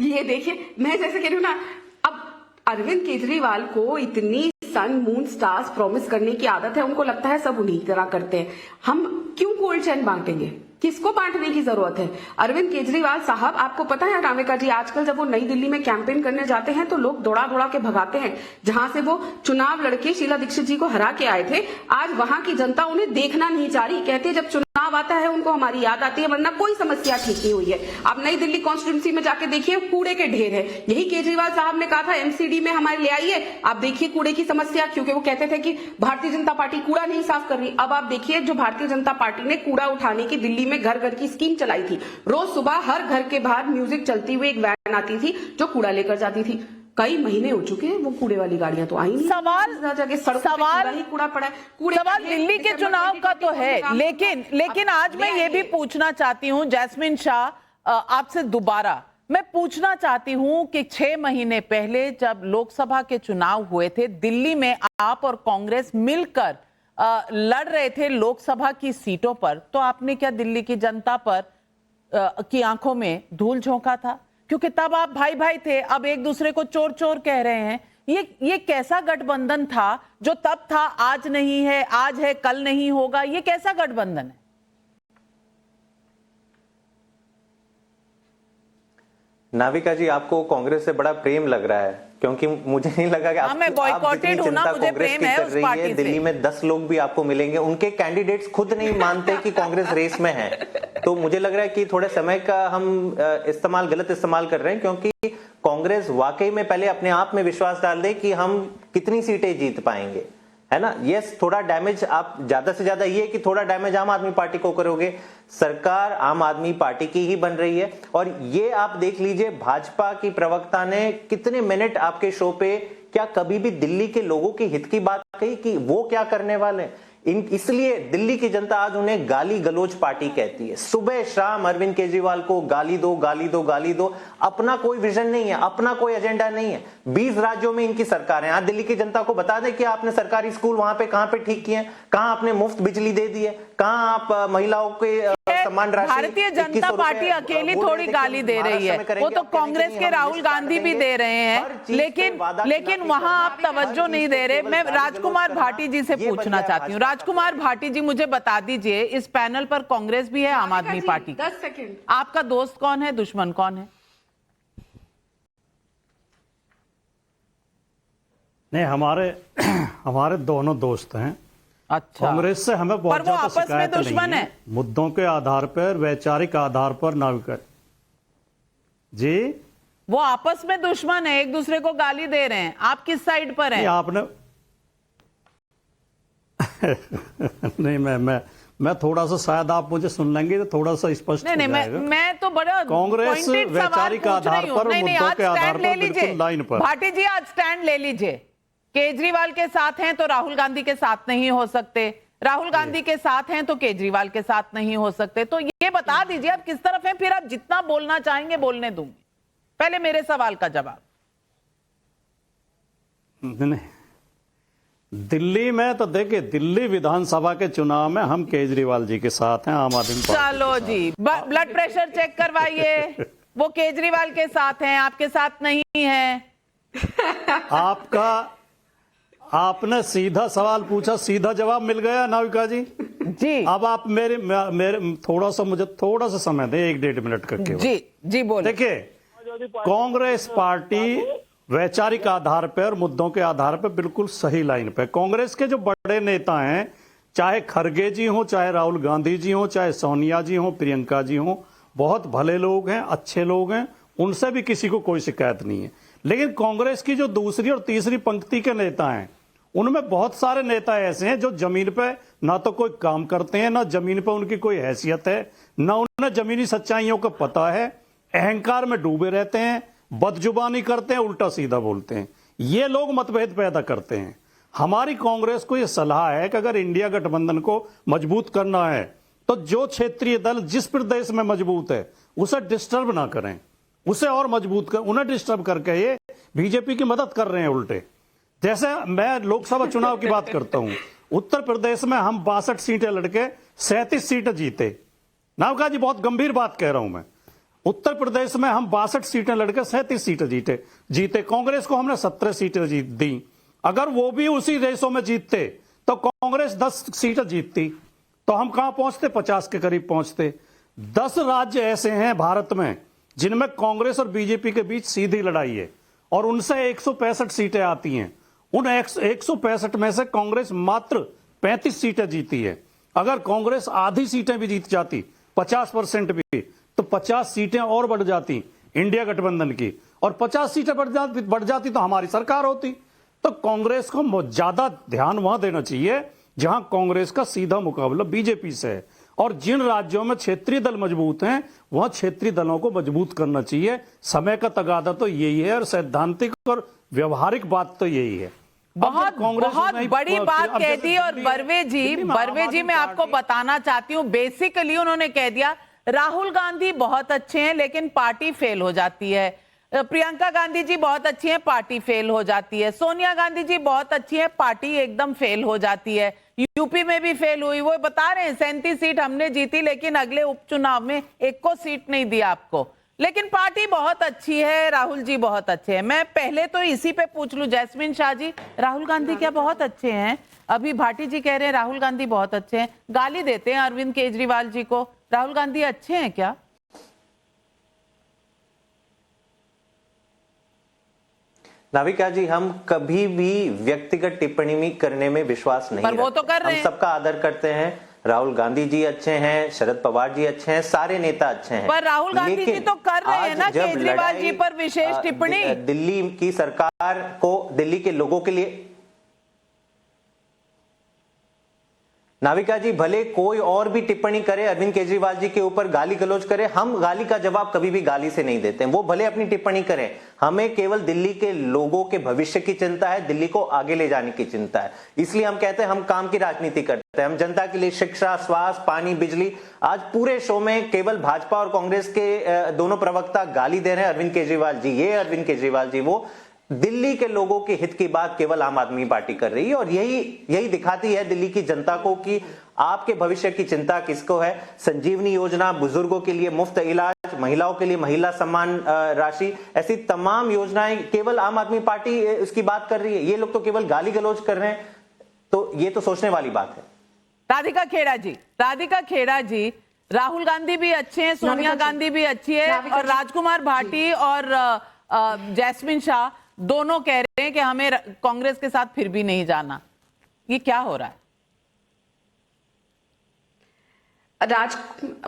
ये देखिए, मैं जैसे कह रही हूं ना, अब अरविंद केजरीवाल को इतनी सन मून स्टार्स प्रॉमिस करने की आदत है, उनको लगता है सब उन्हीं की तरह करते हैं। हम क्यों गोल्ड चेन बांटेंगे? किसको बांटने की जरूरत है? अरविंद केजरीवाल साहब, आपको पता है राविका जी, आजकल जब वो नई दिल्ली में कैंपेन करने जाते हैं तो लोग दौड़ा दौड़ा के भगाते हैं। जहां से वो चुनाव लड़के शीला दीक्षित जी को हरा के आए थे, आज वहां की जनता उन्हें देखना नहीं चाह रही। कहते हैं जब चुनाव आता है उनको हमारी याद आती है, वरना कोई समस्या ठीक नहीं हुई है। आप नई दिल्ली कॉन्स्टिट्यूंसी में जाके देखिए, कूड़े के ढेर है। यही केजरीवाल साहब ने कहा था एमसीडी में हमारे ले आइए, आप देखिए कूड़े की समस्या, क्योंकि वो कहते थे कि भारतीय जनता पार्टी कूड़ा नहीं साफ कर रही। अब आप देखिए, जो भारतीय जनता पार्टी ने कूड़ा उठाने की दिल्ली में घर घर की स्कीम चलाई थी। रोज सुबह हर घर के बाहर म्यूजिक चलती हुई एक वैन आती थी जो कूड़ा लेकर जाती थी। कई महीने हो चुके हैं, वो कूड़े वाली गाड़ियां तो आई नहीं। सवाल ही कूड़ा पड़ा है। सवाल दिल्ली के चुनाव का तो है, लेकिन आज मैं ये भी पूछना चाहती हूं जैस्मिन शाह, आपसे दोबारा मैं पूछना चाहती हूं कि 6 महीने पहले जब लोकसभा के चुनाव हुए थे, दिल्ली में आप और कांग्रेस मिलकर लड़ रहे थे लोकसभा की सीटों पर, तो आपने क्या दिल्ली की जनता पर की आंखों में धूल झोंका था? क्योंकि तब आप भाई भाई थे, अब एक दूसरे को चोर चोर कह रहे हैं। ये कैसा गठबंधन था जो तब था आज नहीं है, आज है कल नहीं होगा? ये कैसा गठबंधन है? नाविका जी, आपको कांग्रेस से बड़ा प्रेम लग रहा है, क्योंकि मुझे नहीं लगा कि आप जितनी चिंता कांग्रेस की कर रही है, दिल्ली में 10 लोग भी आपको मिलेंगे, उनके कैंडिडेट्स खुद नहीं मानते कि कांग्रेस रेस में है। तो मुझे लग रहा है कि थोड़े समय का हम गलत इस्तेमाल कर रहे हैं, क्योंकि कांग्रेस वाकई में पहले अपने आप में विश्वास डाल दे कि हम कितनी सीटें जीत पाएंगे, है ना। यस, थोड़ा डैमेज आप ज्यादा से ज्यादा ये कि थोड़ा डैमेज आम आदमी पार्टी को करोगे। सरकार आम आदमी पार्टी की ही बन रही है, और ये आप देख लीजिए, भाजपा की प्रवक्ता ने कितने मिनट आपके शो पे क्या कभी भी दिल्ली के लोगों की हित की बात कही कि वो क्या करने वाले? इसलिए दिल्ली की जनता आज उन्हें गाली गलोच पार्टी कहती है। सुबह शाम अरविंद केजरीवाल को गाली दो, गाली दो, गाली दो। अपना कोई विजन नहीं है, अपना कोई एजेंडा नहीं है। 20 राज्यों में इनकी सरकार है। आज दिल्ली की जनता को बता दें कि आपने सरकारी स्कूल वहां पे कहां पे ठीक किए, कहां आपने मुफ्त बिजली दे दी है, कहां आप महिलाओं के सम्मान राशि। भारतीय जनता पार्टी अकेली थोड़ी गाली दे रही है, वो तो कांग्रेस के राहुल गांधी भी दे रहे हैं, लेकिन वहां आप तवज्जो नहीं दे रहे। मैं राजकुमार भाटी जी से पूछना चाहती हूँ। राजकुमार भाटी जी, मुझे बता दीजिए, इस पैनल पर कांग्रेस भी है, आम आदमी पार्टी। 10 सेकंड। आपका दोस्त कौन है, दुश्मन कौन है? नहीं, हमारे दोनों दोस्त हैं। अच्छा, कांग्रेस से हमें बहुत ज्यादा शिकायत नहीं है, मुद्दों के आधार पर, वैचारिक आधार पर नाविका जी। वो आपस में दुश्मन है, एक दूसरे को गाली दे रहे हैं। आप किस साइड पर हैं? आपने नहीं, मैं थोड़ा सा, शायद आप मुझे सुन लेंगे तो थोड़ा सा स्पष्ट हो जाएगा। मैं तो बड़ा कांग्रेस वैचारिक आधार पर, मुद्दों के आधार पर बिल्कुल लाइन पर। भाटी जी, आज स्टैंड ले लीजिए। केजरीवाल के साथ हैं तो राहुल गांधी के साथ नहीं हो सकते, राहुल गांधी के साथ हैं तो केजरीवाल के साथ नहीं हो सकते। तो ये बता दीजिए आप किस तरफ हैं, फिर आप जितना बोलना चाहेंगे बोलने दूंगी। पहले मेरे सवाल का जवाब। नहीं, दिल्ली में तो देखिए, दिल्ली विधानसभा के चुनाव में हम केजरीवाल जी के साथ हैं, आम आदमी पार्टी। चलो जी, ब्लड प्रेशर चेक करवाइए। वो केजरीवाल के साथ हैं, आपके साथ नहीं है। आपने सीधा सवाल पूछा, सीधा जवाब मिल गया नाविका जी। जी, अब आप मेरे मुझे थोड़ा सा समय दें, 1-1.5 मिनट करके। जी बोलिए। देखिए, कांग्रेस पार्टी वैचारिक आधार पर, मुद्दों के आधार पर बिल्कुल सही लाइन पे। कांग्रेस के जो बड़े नेता हैं, चाहे खड़गे जी हो, चाहे राहुल गांधी जी हो, चाहे सोनिया जी हो, प्रियंका जी हो, बहुत भले लोग हैं, अच्छे लोग हैं, उनसे भी किसी को कोई शिकायत नहीं है। लेकिन कांग्रेस की जो दूसरी और तीसरी पंक्ति के नेता हैं, उनमें बहुत सारे नेता ऐसे हैं जो जमीन पे ना तो कोई काम करते हैं, ना जमीन पर उनकी कोई हैसियत है, ना उन्हें जमीनी सच्चाइयों का पता है, अहंकार में डूबे रहते हैं, बदजुबानी करते हैं, उल्टा सीधा बोलते हैं। ये लोग मतभेद पैदा करते हैं। हमारी कांग्रेस को यह सलाह है कि अगर इंडिया गठबंधन को मजबूत करना है तो जो क्षेत्रीय दल जिस प्रदेश में मजबूत है उसे डिस्टर्ब ना करें, उसे और मजबूत कर, उन्हें डिस्टर्ब करके ये बीजेपी की मदद कर रहे हैं उल्टे। जैसे मैं लोकसभा चुनाव की बात करता हूं, उत्तर प्रदेश में हम 62 सीटें लड़के 37 सीटें जीते। नाविका जी, बहुत गंभीर बात कह रहा हूं मैं। उत्तर प्रदेश में हम 62 सीटें लड़के 37 सीटें जीते। कांग्रेस को हमने 17 सीटें दी। अगर वो भी उसी रेसों में जीतते तो कांग्रेस 10 सीटें जीतती, तो हम कहां पहुंचते? 50 के करीब पहुंचते। 10 राज्य ऐसे हैं भारत में जिनमें कांग्रेस और बीजेपी के बीच सीधी लड़ाई है और उनसे 165 सीटें आती हैं। उन 165 में से कांग्रेस मात्र 35 सीटें जीती है। अगर कांग्रेस आधी सीटें भी जीत जाती, 50% भी, तो 50 सीटें और बढ़ जाती इंडिया गठबंधन की, और 50 सीटें बढ़ जाती तो हमारी सरकार होती। तो कांग्रेस को ज्यादा ध्यान वहां देना चाहिए जहां कांग्रेस का सीधा मुकाबला बीजेपी से है, और जिन राज्यों में क्षेत्रीय दल मजबूत हैं वहां क्षेत्रीय दलों को मजबूत करना चाहिए। समय का तगादा तो यही है और सैद्धांतिक और व्यवहारिक बात तो यही है। बहुत बड़ी बात कह दी। और बरवे जी मैं आपको बताना चाहती हूँ, बेसिकली उन्होंने कह दिया राहुल गांधी बहुत अच्छे हैं लेकिन पार्टी फेल हो जाती है, प्रियंका गांधी जी बहुत अच्छी हैं, पार्टी फेल हो जाती है, सोनिया गांधी जी बहुत अच्छी हैं, पार्टी एकदम फेल हो जाती है, यूपी में भी फेल हुई। वो बता रहे हैं 37 सीट हमने जीती लेकिन अगले उपचुनाव में एक को सीट नहीं दिया आपको, लेकिन पार्टी बहुत अच्छी है, राहुल जी बहुत अच्छे हैं। मैं पहले तो इसी पे पूछ लूं, जैस्मिन शाह जी, राहुल गांधी क्या बहुत अच्छे हैं? अभी भाटी जी कह रहे हैं राहुल गांधी बहुत अच्छे हैं, गाली देते हैं अरविंद केजरीवाल जी को। राहुल गांधी अच्छे हैं क्या? नाविका जी, हम कभी भी व्यक्तिगत टिप्पणी करने में विश्वास नहीं पर वो तो कर रहे हैं। हम सबका आदर करते हैं। राहुल गांधी जी अच्छे हैं, शरद पवार जी अच्छे हैं, सारे नेता अच्छे हैं, पर राहुल गांधी जी तो कर रहे हैं ना केजरीवाल जी पर विशेष टिप्पणी। दिल्ली की सरकार को, दिल्ली के लोगों के लिए, नाविका जी, भले कोई और भी टिप्पणी करे, अरविंद केजरीवाल जी के ऊपर गाली गलौज करे, हम गाली का जवाब कभी भी गाली से नहीं देते हैं। वो भले अपनी टिप्पणी करें, हमें केवल दिल्ली के लोगों के भविष्य की चिंता है, दिल्ली को आगे ले जाने की चिंता है। इसलिए हम कहते हैं हम काम की राजनीति करते हैं, हम जनता के लिए शिक्षा, स्वास्थ्य, पानी, बिजली। आज पूरे शो में केवल भाजपा और कांग्रेस के दोनों प्रवक्ता गाली दे रहे हैं अरविंद केजरीवाल जी, ये अरविंद केजरीवाल जी वो। दिल्ली के लोगों के हित की बात केवल आम आदमी पार्टी कर रही है, और यही दिखाती है दिल्ली की जनता को कि आपके भविष्य की चिंता किसको है। संजीवनी योजना, बुजुर्गों के लिए मुफ्त इलाज, महिलाओं के लिए महिला सम्मान राशि, ऐसी तमाम योजनाएं केवल आम आदमी पार्टी उसकी बात कर रही है। ये लोग तो केवल गाली गलौज कर रहे हैं, तो ये तो सोचने वाली बात है। राधिका खेड़ा जी, राहुल गांधी भी अच्छे हैं, सोनिया गांधी भी अच्छी है, और राजकुमार भाटी और जैस्मिन शाह दोनों कह रहे हैं कि हमें कांग्रेस के साथ फिर भी नहीं जाना। ये क्या हो रहा है?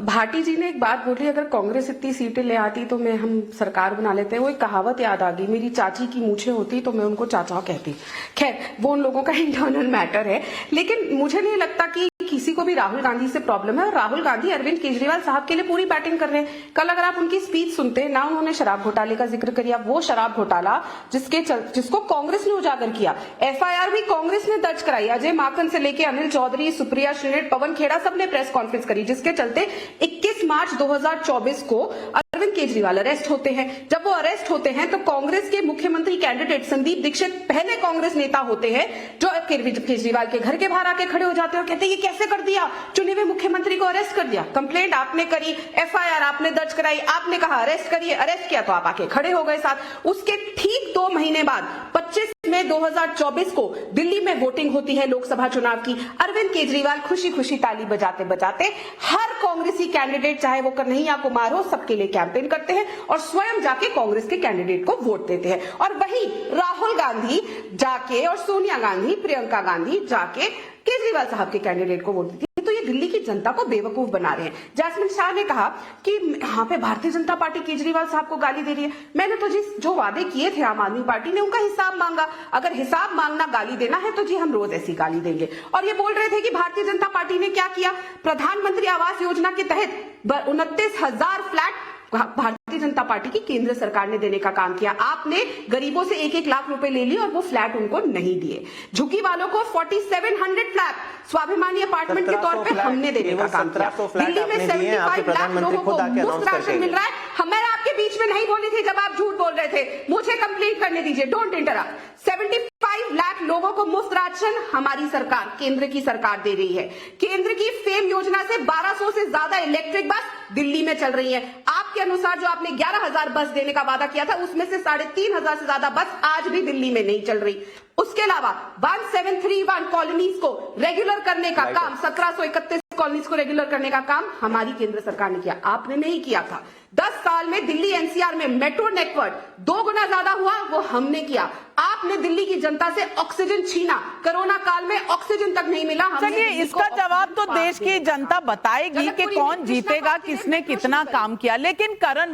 भाटी जी ने एक बात बोली, अगर कांग्रेस इतनी सीटें ले आती तो हम सरकार बना लेते हैं। वो एक कहावत याद आ गई, मेरी चाची की मूछें होती तो मैं उनको चाचा कहती। खैर, वो उन लोगों का इंटरनल मैटर है, लेकिन मुझे नहीं लगता कि किसी को भी राहुल गांधी से प्रॉब्लम है। और राहुल गांधी अरविंद केजरीवाल साहब के लिए पूरी बैटिंग कर रहे हैं। कल अगर आप उनकी स्पीच सुनते ना, उन्होंने शराब घोटाले का जिक्र किया, वो शराब घोटाला जिसको कांग्रेस ने उजागर किया, एफआईआर भी कांग्रेस ने दर्ज कराई। अजय माकन से लेके अनिल चौधरी, सुप्रिया श्रीनेट, पवन खेड़ा, सबने प्रेस कॉन्फ्रेंस करी, जिसके चलते 21 मार्च 2024 को अरविंद केजरीवाल अरेस्ट होते हैं। जब वो अरेस्ट होते हैं तो कांग्रेस के मुख्यमंत्री कैंडिडेट संदीप दीक्षित पहले कांग्रेस नेता होते हैं जो केजरीवाल के घर के बाहर आके खड़े हो जाते हैं और कहते हैं ये कैसे कर दिया, चुने हुए मुख्यमंत्री को अरेस्ट कर दिया। कंप्लेंट आपने करी, एफआईआर आपने दर्ज कराई, आपने कहा अरेस्ट करिए, अरेस्ट किया तो आप आके खड़े हो गए साथ। उसके ठीक 2 महीने बाद 25 मई 2024 को दिल्ली में वोटिंग होती है लोकसभा चुनाव की। अरविंद केजरीवाल खुशी खुशी ताली बजाते बजाते हर कांग्रेसी कैंडिडेट, चाहे वो कन्हैया कुमार हो, सबके लिए कैंपेन करते हैं और स्वयं जाके कांग्रेस के कैंडिडेट को वोट देते हैं। और वही राहुल गांधी जाके और सोनिया गांधी, प्रियंका गांधी जाके केजरीवाल साहब के कैंडिडेट को वोट देती है। तो ये दिल्ली की जनता को बेवकूफ बना रहे हैं। जैस्मिन शाह ने कहा कि यहाँ पे भारतीय जनता पार्टी केजरीवाल साहब को गाली दे रही है। मैंने तो जी जो वादे किए थे आम आदमी पार्टी ने उनका हिसाब मांगा। अगर हिसाब मांगना गाली देना है तो जी हम रोज ऐसी गाली देंगे। और ये बोल रहे थे कि भारतीय जनता पार्टी ने क्या किया, प्रधानमंत्री आवास योजना के तहत 29,000 फ्लैट भारतीय जनता पार्टी की केंद्र सरकार ने देने का काम किया। आपने गरीबों से 1-1 लाख रुपए ले लिए और वो फ्लैट उनको नहीं दिए। झुग्गी वालों को 4700 फ्लैट स्वाभिमानी अपार्टमेंट के तौर पे हमने देने का काम किया। दिल्ली में 75 लाख लोगों को मुफ्त राशन मिल रहा है। मैं आपके बीच में नहीं बोली थी जब आप झूठ बोल रहे थे, मुझे कंप्लीट करने दीजिए, डोंट इंटरप्ट। 75 लाख लोगों को मुफ्त राशन हमारी सरकार, केंद्र की सरकार दे रही है। केंद्र की फेम योजना से 1200 से ज्यादा इलेक्ट्रिक बस दिल्ली में चल रही है। आपके अनुसार जो आपने 11,000 बस देने का वादा किया था उसमें से 3,500 से ज्यादा बस आज भी दिल्ली में नहीं चल रही। उसके अलावा 1731 कॉलोनीज को रेगुलर करने का काम, 1731 कॉलोनीज को रेगुलर करने का काम हमारी केंद्र सरकार ने किया, आपने नहीं किया था। 10 साल में दिल्ली एनसीआर में मेट्रो नेटवर्क 2 गुना ज्यादा हुआ, वो हमने किया। आपने दिल्ली की जनता से ऑक्सीजन छीना, कोरोना काल में ऑक्सीजन तक नहीं मिला। चलिए इसका जवाब तो देश की जनता बताएगी कि कौन जीतेगा, किसने कितना काम किया। लेकिन करण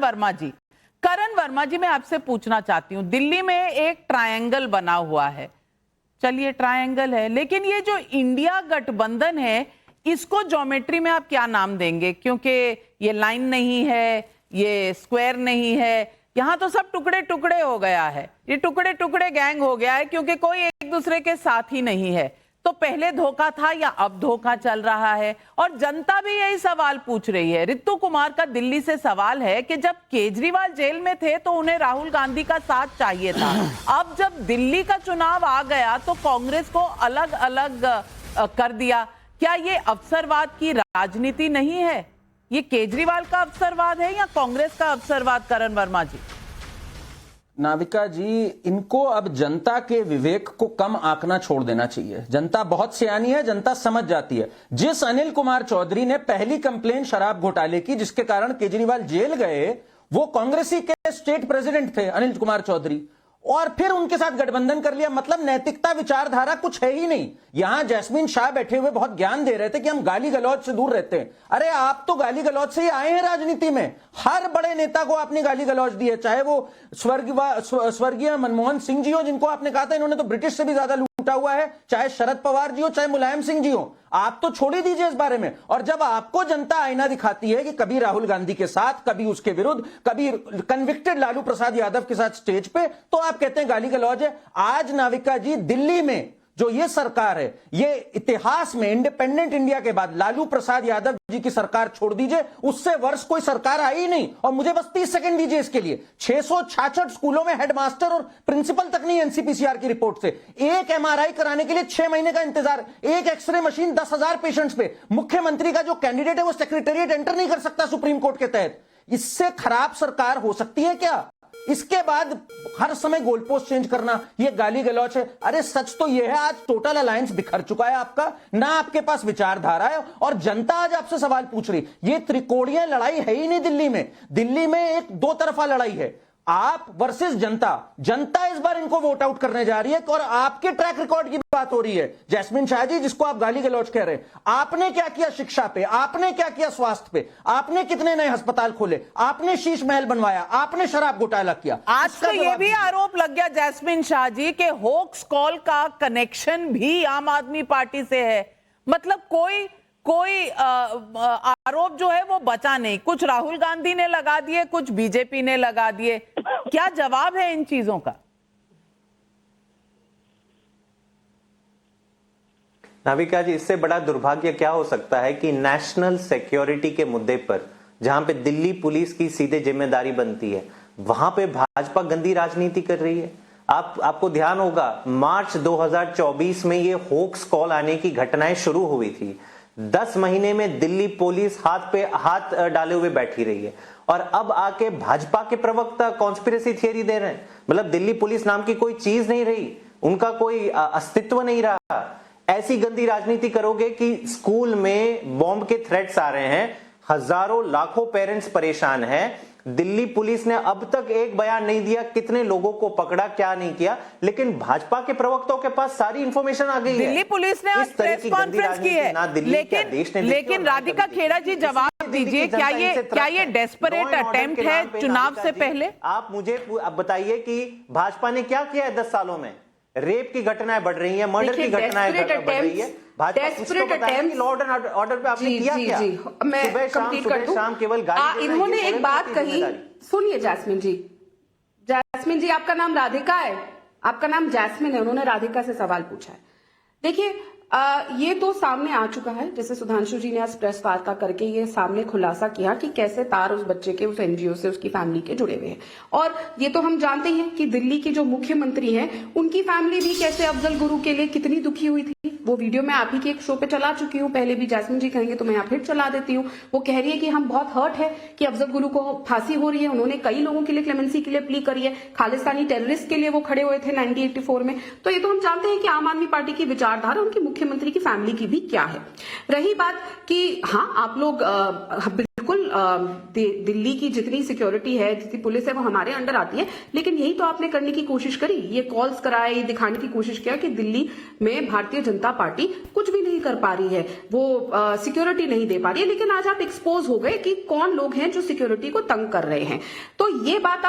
वर्मा जी मैं आपसे पूछना चाहती हूँ, दिल्ली में एक ट्रायंगल बना हुआ है, चलिए ट्रायंगल है, लेकिन ये जो इंडिया गठबंधन है इसको ज्योमेट्री में आप क्या नाम देंगे? क्योंकि ये लाइन नहीं है, ये स्क्वायर नहीं है, यहाँ तो सब टुकड़े टुकड़े हो गया है, ये टुकड़े टुकड़े गैंग हो गया है क्योंकि कोई एक दूसरे के साथ ही नहीं है। तो पहले धोखा था या अब धोखा चल रहा है? और जनता भी यही सवाल पूछ रही है। रितु कुमार का दिल्ली से सवाल है कि जब केजरीवाल जेल में थे तो उन्हें राहुल गांधी का साथ चाहिए था, अब जब दिल्ली का चुनाव आ गया तो कांग्रेस को अलग अलग कर दिया। क्या ये अवसरवाद की राजनीति नहीं है? ये केजरीवाल का अवसरवाद है या कांग्रेस का अवसरवाद? करण वर्मा जी। नाविका जी, इनको अब जनता के विवेक को कम आंकना छोड़ देना चाहिए। जनता बहुत सियानी है, जनता समझ जाती है। जिस अनिल कुमार चौधरी ने पहली कंप्लेन शराब घोटाले की जिसके कारण केजरीवाल जेल गए, वो कांग्रेसी के स्टेट प्रेसिडेंट थे अनिल कुमार चौधरी, और फिर उनके साथ गठबंधन कर लिया। मतलब नैतिकता विचारधारा कुछ है ही नहीं। यहां जैस्मिन शाह बैठे हुए बहुत ज्ञान दे रहे थे कि हम गाली गलौज से दूर रहते हैं। अरे आप तो गाली गलौज से ही आए हैं राजनीति में। हर बड़े नेता को आपने गाली गलौज दी है, चाहे वो स्वर्गीय मनमोहन सिंह जी हो जिनको आपने कहा था इन्होंने तो ब्रिटिश से भी ज्यादा लूटा हुआ है, चाहे शरद पवार जी हो, चाहे मुलायम सिंह जी हो। आप तो छोड़ ही दीजिए इस बारे में। और जब आपको जनता आईना दिखाती है कि कभी राहुल गांधी के साथ, कभी उसके विरुद्ध, कभी कन्विक्टेड लालू प्रसाद यादव के साथ स्टेज पे, तो आप कहते हैं गाली गलौज है। आज नाविका जी, दिल्ली में जो ये सरकार है, ये इतिहास में इंडिपेंडेंट इंडिया के बाद लालू प्रसाद यादव जी की सरकार छोड़ दीजिए, उससे वर्ष कोई सरकार आई ही नहीं। और मुझे बस 30 सेकंड दीजिए इसके लिए। 666 स्कूलों में हेडमास्टर और प्रिंसिपल तक नहीं एनसीपीसीआर की रिपोर्ट से। एक एमआरआई कराने के लिए 6 महीने का इंतजार, एक एक्सरे मशीन 10,000 पेशेंट्स पे। मुख्यमंत्री का जो कैंडिडेट है वो सेक्रेटेरिएट एंटर नहीं कर सकता सुप्रीम कोर्ट के तहत। इससे खराब सरकार हो सकती है क्या? इसके बाद हर समय गोल पोस्ट चेंज करना, ये गाली गलौच है। अरे सच तो ये है, आज टोटल अलायंस बिखर चुका है आपका, ना आपके पास विचारधारा है, और जनता आज आपसे सवाल पूछ रही। ये त्रिकोणीय लड़ाई है ही नहीं दिल्ली में। दिल्ली में एक दो तरफा लड़ाई है, आप वर्सेस जनता। जनता इस बार इनको वोट आउट करने जा रही है, और आपके ट्रैक रिकॉर्ड की बात हो रही है। जैस्मिन शाह जी, जिसको आप गाली गलौच कह रहे हैं, आपने क्या किया शिक्षा पे, आपने क्या किया स्वास्थ्य पे, आपने कितने नए अस्पताल खोले, आपने शीश महल बनवाया, आपने शराब घोटाला किया। आज तो ये भी आरोप लग गया जैस्मिन शाह जी के होक्स कॉल का कनेक्शन भी आम आदमी पार्टी से है। मतलब कोई आरोप जो है वो बचा नहीं। कुछ राहुल गांधी ने लगा दिए, कुछ बीजेपी ने लगा दिए। क्या जवाब है इन चीजों का? नाविका जी, इससे बड़ा दुर्भाग्य क्या हो सकता है कि नेशनल सिक्योरिटी के मुद्दे पर, जहां पे दिल्ली पुलिस की सीधे जिम्मेदारी बनती है, वहां पे भाजपा गंदी राजनीति कर रही है। आपको ध्यान होगा, मार्च 2024 में ये होक्स कॉल आने की घटनाएं शुरू हुई थी। 10 महीने में दिल्ली पुलिस हाथ पे हाथ डाले हुए बैठी रही है, और अब आके भाजपा के प्रवक्ता कॉन्स्पिरेसी थियरी दे रहे हैं। मतलब दिल्ली पुलिस नाम की कोई चीज नहीं रही, उनका कोई अस्तित्व नहीं रहा। ऐसी गंदी राजनीति करोगे कि स्कूल में बॉम्ब के थ्रेट्स आ रहे हैं, हजारों लाखों पेरेंट्स परेशान हैं। दिल्ली पुलिस ने अब तक एक बयान नहीं दिया कितने लोगों को पकड़ा, क्या नहीं किया, लेकिन भाजपा के प्रवक्ताओं के पास सारी इंफॉर्मेशन आ गई है। दिल्ली पुलिस ने आज प्रेस कॉन्फ्रेंस की है, लेकिन राधिका खेड़ा जी जवाब दीजिए, क्या ये डेस्परेट अटेम्प्ट है चुनाव से पहले? आप मुझे अब बताइए कि भाजपा ने क्या किया है 10 सालों में? रेप की घटनाएं बढ़ रही हैं, मर्डर की घटनाएं बढ़ रही है। भाजपा कुछ तो बताइए कि लॉ एंड ऑर्डर पे आपने किया क्या? मैं कंप्लीट कर दूं। शाम केवल गाली इन्होंने एक बात कही, सुनिए जैस्मिन जी, आपका नाम राधिका है, आपका नाम जैस्मिन है, उन्होंने राधिका से सवाल पूछा है। देखिए ये तो सामने आ चुका है, जैसे सुधांशु जी ने आज प्रेस वार्ता करके ये सामने खुलासा किया कि कैसे तार उस बच्चे के, उस एनजीओ से, उसकी फैमिली के जुड़े हुए हैं। और ये तो हम जानते हैं कि दिल्ली की जो मुख्यमंत्री हैं, उनकी फैमिली भी कैसे अफजल गुरु के लिए कितनी दुखी हुई थी। वो वीडियो मैं आप ही के एक शो पे चला चुकी हूँ, पहले भी जैस्मिन जी कहेंगे तो मैं यहाँ फिर चला देती हूँ। वो कह रही है कि हम बहुत हर्ट है कि अफजल गुरु को फांसी हो रही है, उन्होंने कई लोगों के लिए क्लेमेंसी के लिए प्ली करी है, खालिस्तानी टेररिस्ट के लिए वो खड़े हुए थे 1984 में। तो ये तो हम जानते हैं कि आम आदमी पार्टी की विचारधारा उनकी मुख्यमंत्री की फैमिली की भी क्या है। रही बात कि हाँ आप लोग बिल्कुल दिल्ली की जितनी सिक्योरिटी है, जितनी पुलिस है, वो हमारे अंडर आती है, लेकिन यही तो आपने करने की कोशिश करी, ये कॉल्स कराए, ये दिखाने की कोशिश किया कि दिल्ली में भारतीय जनता पार्टी कुछ भी नहीं कर पा रही है, वो सिक्योरिटी नहीं दे पा रही है। लेकिन आज आप एक्सपोज हो गए कि कौन लोग हैं जो सिक्योरिटी को तंग कर रहे हैं। तो ये बात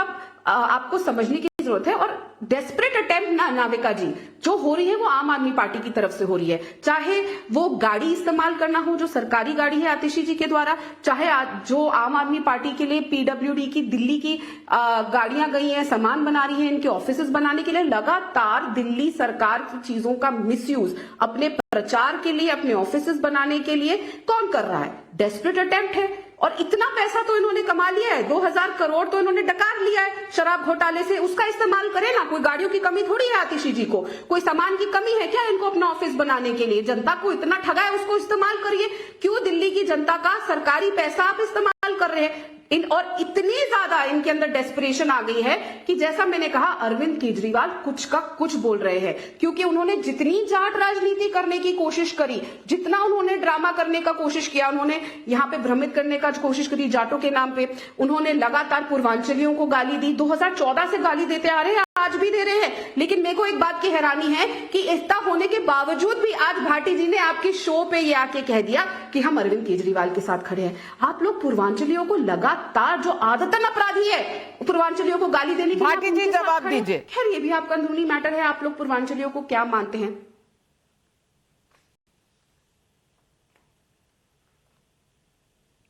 आपको समझने की जरूरत है। और डेस्परेट अटेम्प्ट ना नाविका जी जो हो रही है वो आम आदमी पार्टी की तरफ से हो रही है, चाहे वो गाड़ी इस्तेमाल करना हो जो सरकारी गाड़ी है आतिशी जी के द्वारा, चाहे जो आम आदमी पार्टी के लिए पीडब्ल्यूडी की दिल्ली की गाड़ियां गई हैं, सामान बना रही हैं इनके ऑफिसेस बनाने के लिए। लगातार दिल्ली सरकार की चीजों का मिसयूज अपने प्रचार के लिए, अपने ऑफिसेस बनाने के लिए कौन कर रहा है? डेस्परेट अटेम्प्ट है। और इतना पैसा तो इन्होंने कमा लिया है, 2000 करोड़ तो इन्होंने डकार लिया है शराब घोटाले से, उसका इस्तेमाल करें ना। कोई गाड़ियों की कमी थोड़ी है आतिशी जी को, कोई सामान की कमी है क्या इनको अपना ऑफिस बनाने के लिए? जनता को इतना ठगा है, उसको इस्तेमाल करिए। क्यों दिल्ली की जनता का सरकारी पैसा आप इस्तेमाल कर रहे हैं? और इतनी ज्यादा इनके अंदर डेस्परेशन आ गई है कि जैसा मैंने कहा अरविंद केजरीवाल कुछ का कुछ बोल रहे हैं, क्योंकि उन्होंने जितनी जाट राजनीति करने की कोशिश करी, जितना उन्होंने ड्रामा करने का कोशिश किया, उन्होंने यहाँ पे भ्रमित करने का कोशिश करी जाटों के नाम पे, उन्होंने लगातार पूर्वांचलियों को गाली दी, 2014 से गाली देते आ रहे हैं, आज भी दे रहे हैं। लेकिन मेरे को एक बात की हैरानी है कि इतना होने के बावजूद भी आज भाटी जी ने आपके शो पे ये आके कह दिया कि हम अरविंद केजरीवाल के साथ खड़े हैं। आप लोग पूर्वांचलियों को लगातार, जो आदतन अपराधी है पूर्वांचलियों को गाली देने की, भाटी जी जवाब दीजिए। खैर ये भी आपका अंदरूनी मैटर है, आप लोग पूर्वांचलियों को क्या मानते हैं?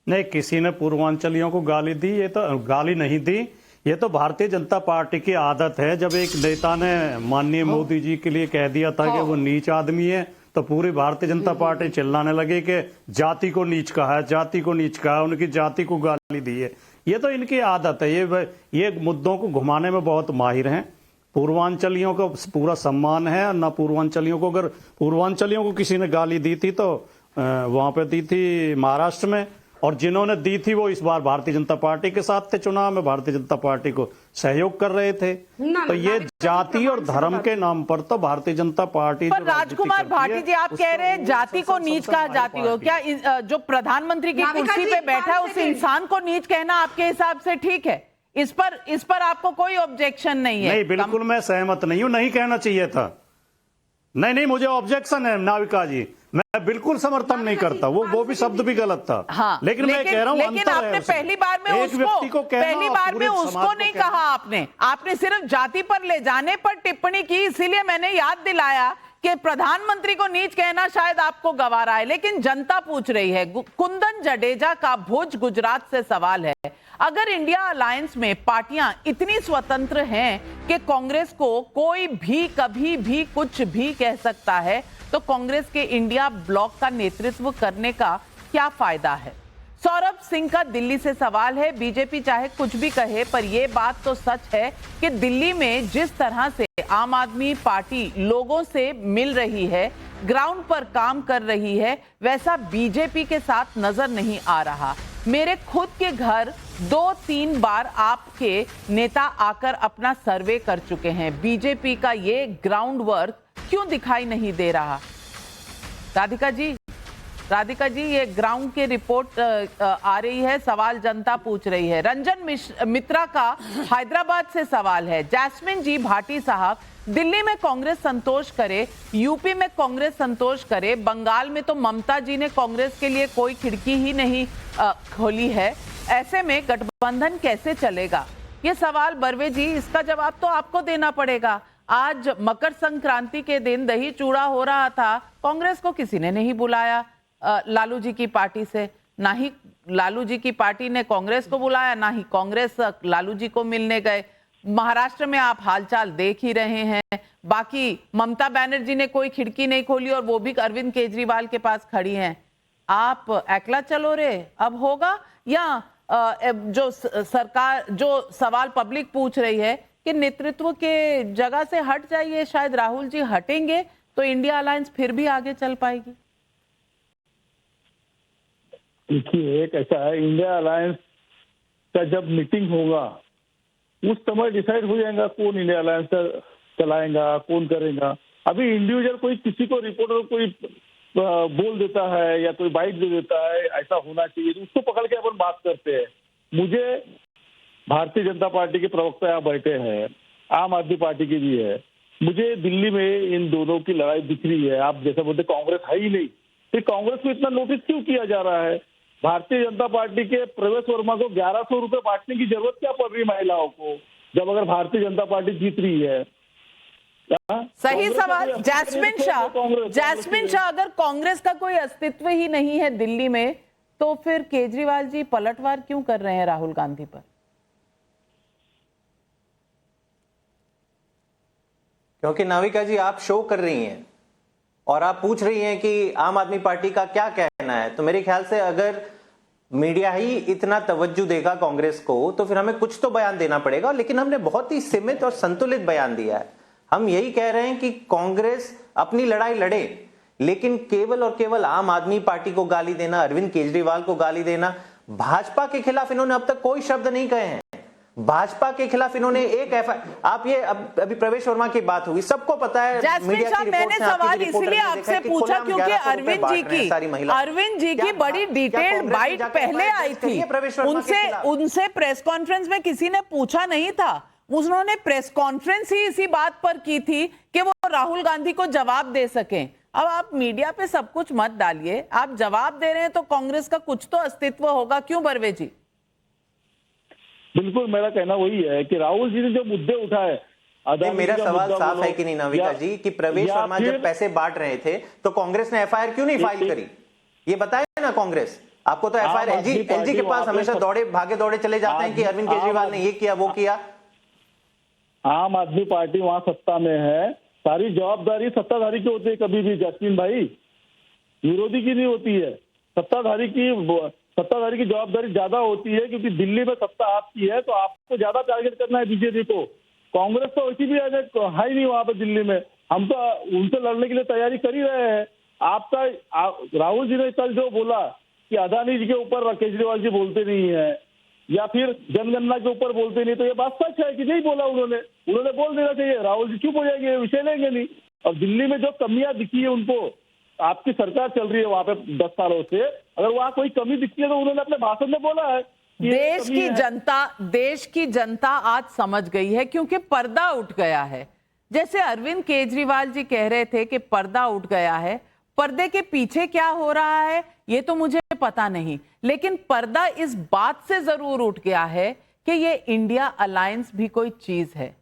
नहीं, किसी ने पूर्वांचलियों को गाली दी? ये तो गाली नहीं दी, ये तो भारतीय जनता पार्टी की आदत है। जब एक नेता ने माननीय मोदी जी के लिए कह दिया था कि वो नीच आदमी है, तो पूरी भारतीय जनता पार्टी चिल्लाने लगे कि जाति को नीच कहा है, जाति को नीच कहा है, उनकी जाति को गाली दी है। ये तो इनकी आदत है, ये मुद्दों को घुमाने में बहुत माहिर हैं। पूर्वांचलियों को पूरा सम्मान है, ना पूर्वांचलियों को, अगर पूर्वांचलियों को किसी ने गाली दी थी तो वहां पे दी थी महाराष्ट्र में, और जिन्होंने दी थी वो इस बार भारतीय जनता पार्टी के साथ थे, चुनाव में भारतीय जनता पार्टी को सहयोग कर रहे थे। तो ये जाति और धर्म के नाम पर तो भारतीय जनता पार्टी। पर राजकुमार भाटी जी आप कह रहे हैं जाति को नीच कहा जाती हो, क्या जो प्रधानमंत्री की कुर्सी पे बैठा है उस इंसान को नीच कहना आपके हिसाब से ठीक है? इस पर आपको कोई ऑब्जेक्शन नहीं है? नहीं, बिल्कुल मैं सहमत नहीं हूं, नहीं कहना चाहिए था। नहीं, मुझे ऑब्जेक्शन है नाविका जी, मैं बिल्कुल समर्थन नहीं करता, वो भी शब्द भी गलत था। हाँ, लेकिन मैं कह रहा हूं लेकिन आपने पहली बार में उसको नहीं कहा, आपने सिर्फ जाति पर ले जाने पर टिप्पणी की, इसीलिए मैंने याद दिलाया कि प्रधानमंत्री को नीच कहना शायद आपको गवारा है। लेकिन जनता पूछ रही है, कुंदन जडेजा का भुज गुजरात से सवाल है, अगर इंडिया अलायंस में पार्टियां इतनी स्वतंत्र हैं कि कांग्रेस को कोई भी कभी भी कुछ भी कह सकता है, तो कांग्रेस के इंडिया ब्लॉक का नेतृत्व करने का क्या फायदा है? सौरभ सिंह का दिल्ली से सवाल है, बीजेपी चाहे कुछ भी कहे पर यह बात तो सच है कि दिल्ली में जिस तरह से आम आदमी पार्टी लोगों से मिल रही है, ग्राउंड पर काम कर रही है, वैसा बीजेपी के साथ नजर नहीं आ रहा। मेरे खुद के घर 2-3 बार आपके नेता आकर अपना सर्वे कर चुके हैं, बीजेपी का ये ग्राउंड वर्क क्यों दिखाई नहीं दे रहा? राधिका जी राधिका जी, ये ग्राउंड की रिपोर्ट आ रही है, सवाल जनता पूछ रही है। रंजन मित्रा का हैदराबाद से सवाल है। जैस्मिन जी भाटी साहब, दिल्ली में कांग्रेस संतोष करे, यूपी में कांग्रेस संतोष करे, बंगाल में तो ममता जी ने कांग्रेस के लिए कोई खिड़की ही नहीं खोली है, ऐसे में गठबंधन कैसे चलेगा? ये सवाल बर्वे जी, इसका जवाब तो आपको देना पड़ेगा। आज मकर संक्रांति के दिन दही चूड़ा हो रहा था, कांग्रेस को किसी ने नहीं बुलाया लालू जी की पार्टी से, ना ही लालू जी की पार्टी ने कांग्रेस को बुलाया, ना ही कांग्रेस लालू जी को मिलने गए। महाराष्ट्र में आप हालचाल देख ही रहे हैं। बाकी ममता बनर्जी ने कोई खिड़की नहीं खोली और वो भी अरविंद केजरीवाल के पास खड़ी हैं। आप अकेला चलो रे, अब होगा? या जो सरकार, जो सवाल पब्लिक पूछ रही है कि नेतृत्व के जगह से हट जाइए, शायद राहुल जी हटेंगे तो इंडिया अलायंस फिर भी आगे चल पाएगी। देखिए, एक ऐसा है, इंडिया अलायंस का जब मीटिंग होगा उस समय डिसाइड हो जाएगा कौन इंडिया अलायंस चलाएगा, कौन करेगा। अभी इंडिविजुअल कोई किसी को रिपोर्टर कोई बोल देता है या कोई बाइट दे देता है ऐसा होना चाहिए, तो उसको पकड़ के अपन बात करते हैं। मुझे भारतीय जनता पार्टी के प्रवक्ता यहाँ बैठे हैं, आम आदमी पार्टी की भी है, मुझे दिल्ली में इन दोनों की लड़ाई दिख रही है। आप जैसा बोलते कांग्रेस है ही नहीं, तो कांग्रेस को इतना नोटिस क्यों किया जा रहा है? भारतीय जनता पार्टी के प्रवेश वर्मा को 1100 रुपए बांटने की जरूरत क्या पड़ रही महिलाओं को, जब अगर भारतीय जनता पार्टी जीत रही है? सही सवाल। जैस्मिन शाह, अगर कांग्रेस का कोई अस्तित्व ही नहीं है दिल्ली में, तो फिर केजरीवाल जी पलटवार क्यों कर रहे हैं राहुल गांधी पर? क्योंकि नाविका जी, आप शो कर रही हैं और आप पूछ रही हैं कि आम आदमी पार्टी का क्या कहना है। तो मेरे ख्याल से अगर मीडिया ही इतना तवज्जो देगा कांग्रेस को, तो फिर हमें कुछ तो बयान देना पड़ेगा। लेकिन हमने बहुत ही सीमित और संतुलित बयान दिया है। हम यही कह रहे हैं कि कांग्रेस अपनी लड़ाई लड़े, लेकिन केवल और केवल आम आदमी पार्टी को गाली देना, अरविंद केजरीवाल को गाली देना, भाजपा के खिलाफ इन्होंने अब तक कोई शब्द नहीं कहे हैं। भाजपा के खिलाफ इन्होंने एक आप ये अभी प्रवेश वर्मा की बात हुई, सबको पता है। जैस्मिन शाह, मैंने सवाल इसलिए आपसे पूछा क्योंकि अरविंद जी की बड़ी डिटेल्ड बाइट पहले आई थी। उनसे प्रेस कॉन्फ्रेंस में किसी ने पूछा नहीं था, उन्होंने प्रेस कॉन्फ्रेंस ही इसी बात पर की थी कि वो राहुल गांधी को जवाब दे सकें। अब आप मीडिया पे सब कुछ मत डालिए, आप जवाब दे रहे हैं तो कांग्रेस का कुछ तो अस्तित्व होगा, क्यों बर्वे जी? बिल्कुल, मेरा कहना वही है कि राहुल जी ने जो मुद्दे उठाए, मेरा सवाल साफ है कि नहीं नाविका जी, कि प्रवेश वर्मा जब पैसे बांट रहे थे तो कांग्रेस ने एफआईआर क्यों नहीं फाइल करी? ये बताए ना कांग्रेस। आपको तो एफआईआर एलजी के पास हमेशा भागे दौड़े चले जाते हैं कि अरविंद केजरीवाल ने ये किया, वो किया। आम आदमी पार्टी वहां सत्ता में है, सारी जवाबदारी सत्ताधारी की होती है। कभी भी जैस्मिन भाई, विरोधी की नहीं होती है। सत्ताधारी की जवाबदारी ज्यादा होती है, क्योंकि दिल्ली में सत्ता आपकी है, तो आपको ज्यादा टारगेट करना है बीजेपी को। कांग्रेस तो वैसी भी है ही नहीं वहां पर दिल्ली में। हम तो उनसे लड़ने के लिए तैयारी कर ही रहे हैं। आपका राहुल जी ने कल जो बोला कि अदानी जी के ऊपर केजरीवाल जी बोलते नहीं है या फिर जनगणना के ऊपर बोलते नहीं, तो ये बात सच है कि नहीं बोला उन्होंने बोल देना चाहिए। राहुल जी चुप हो जाएंगे, विषय लेंगे नहीं। और दिल्ली में जो कमियां दिखी है उनको, आपकी सरकार चल रही है वहां पे 10 सालों से, अगर वहां कोई कमी दिखती है तो उन्होंने अपने भाषण में बोला है। देश की जनता आज समझ गई है, क्योंकि पर्दा उठ गया है। जैसे अरविंद केजरीवाल जी कह रहे थे कि पर्दा उठ गया है, पर्दे के पीछे क्या हो रहा है ये तो मुझे पता नहीं, लेकिन पर्दा इस बात से जरूर उठ गया है कि ये इंडिया अलायंस भी कोई चीज है।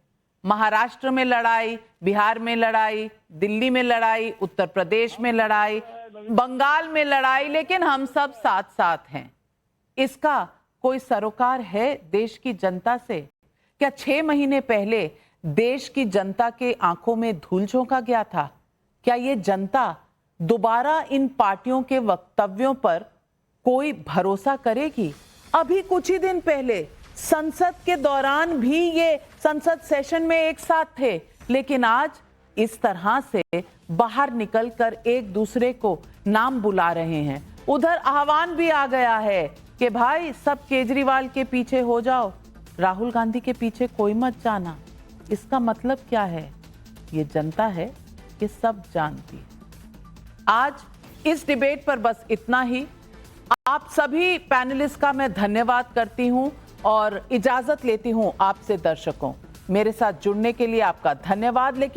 महाराष्ट्र में लड़ाई, बिहार में लड़ाई, दिल्ली में लड़ाई, उत्तर प्रदेश में लड़ाई, बंगाल में लड़ाई, लेकिन हम सब साथ साथ हैं। इसका कोई सरोकार है देश की जनता से? क्या 6 महीने पहले देश की जनता के आंखों में धूल झोंका गया था? क्या ये जनता दोबारा इन पार्टियों के वक्तव्यों पर कोई भरोसा करेगी? अभी कुछ ही दिन पहले संसद के दौरान भी ये संसद सेशन में एक साथ थे, लेकिन आज इस तरह से बाहर निकलकर एक दूसरे को नाम बुला रहे हैं। उधर आह्वान भी आ गया है कि भाई सब केजरीवाल के पीछे हो जाओ, राहुल गांधी के पीछे कोई मत जाना। इसका मतलब क्या है? ये जनता है कि सब जानती है। आज इस डिबेट पर बस इतना ही। आप सभी पैनलिस्ट का मैं धन्यवाद करती हूं और इजाजत लेती हूं आपसे दर्शकों। मेरे साथ जुड़ने के लिए आपका धन्यवाद। लेकिन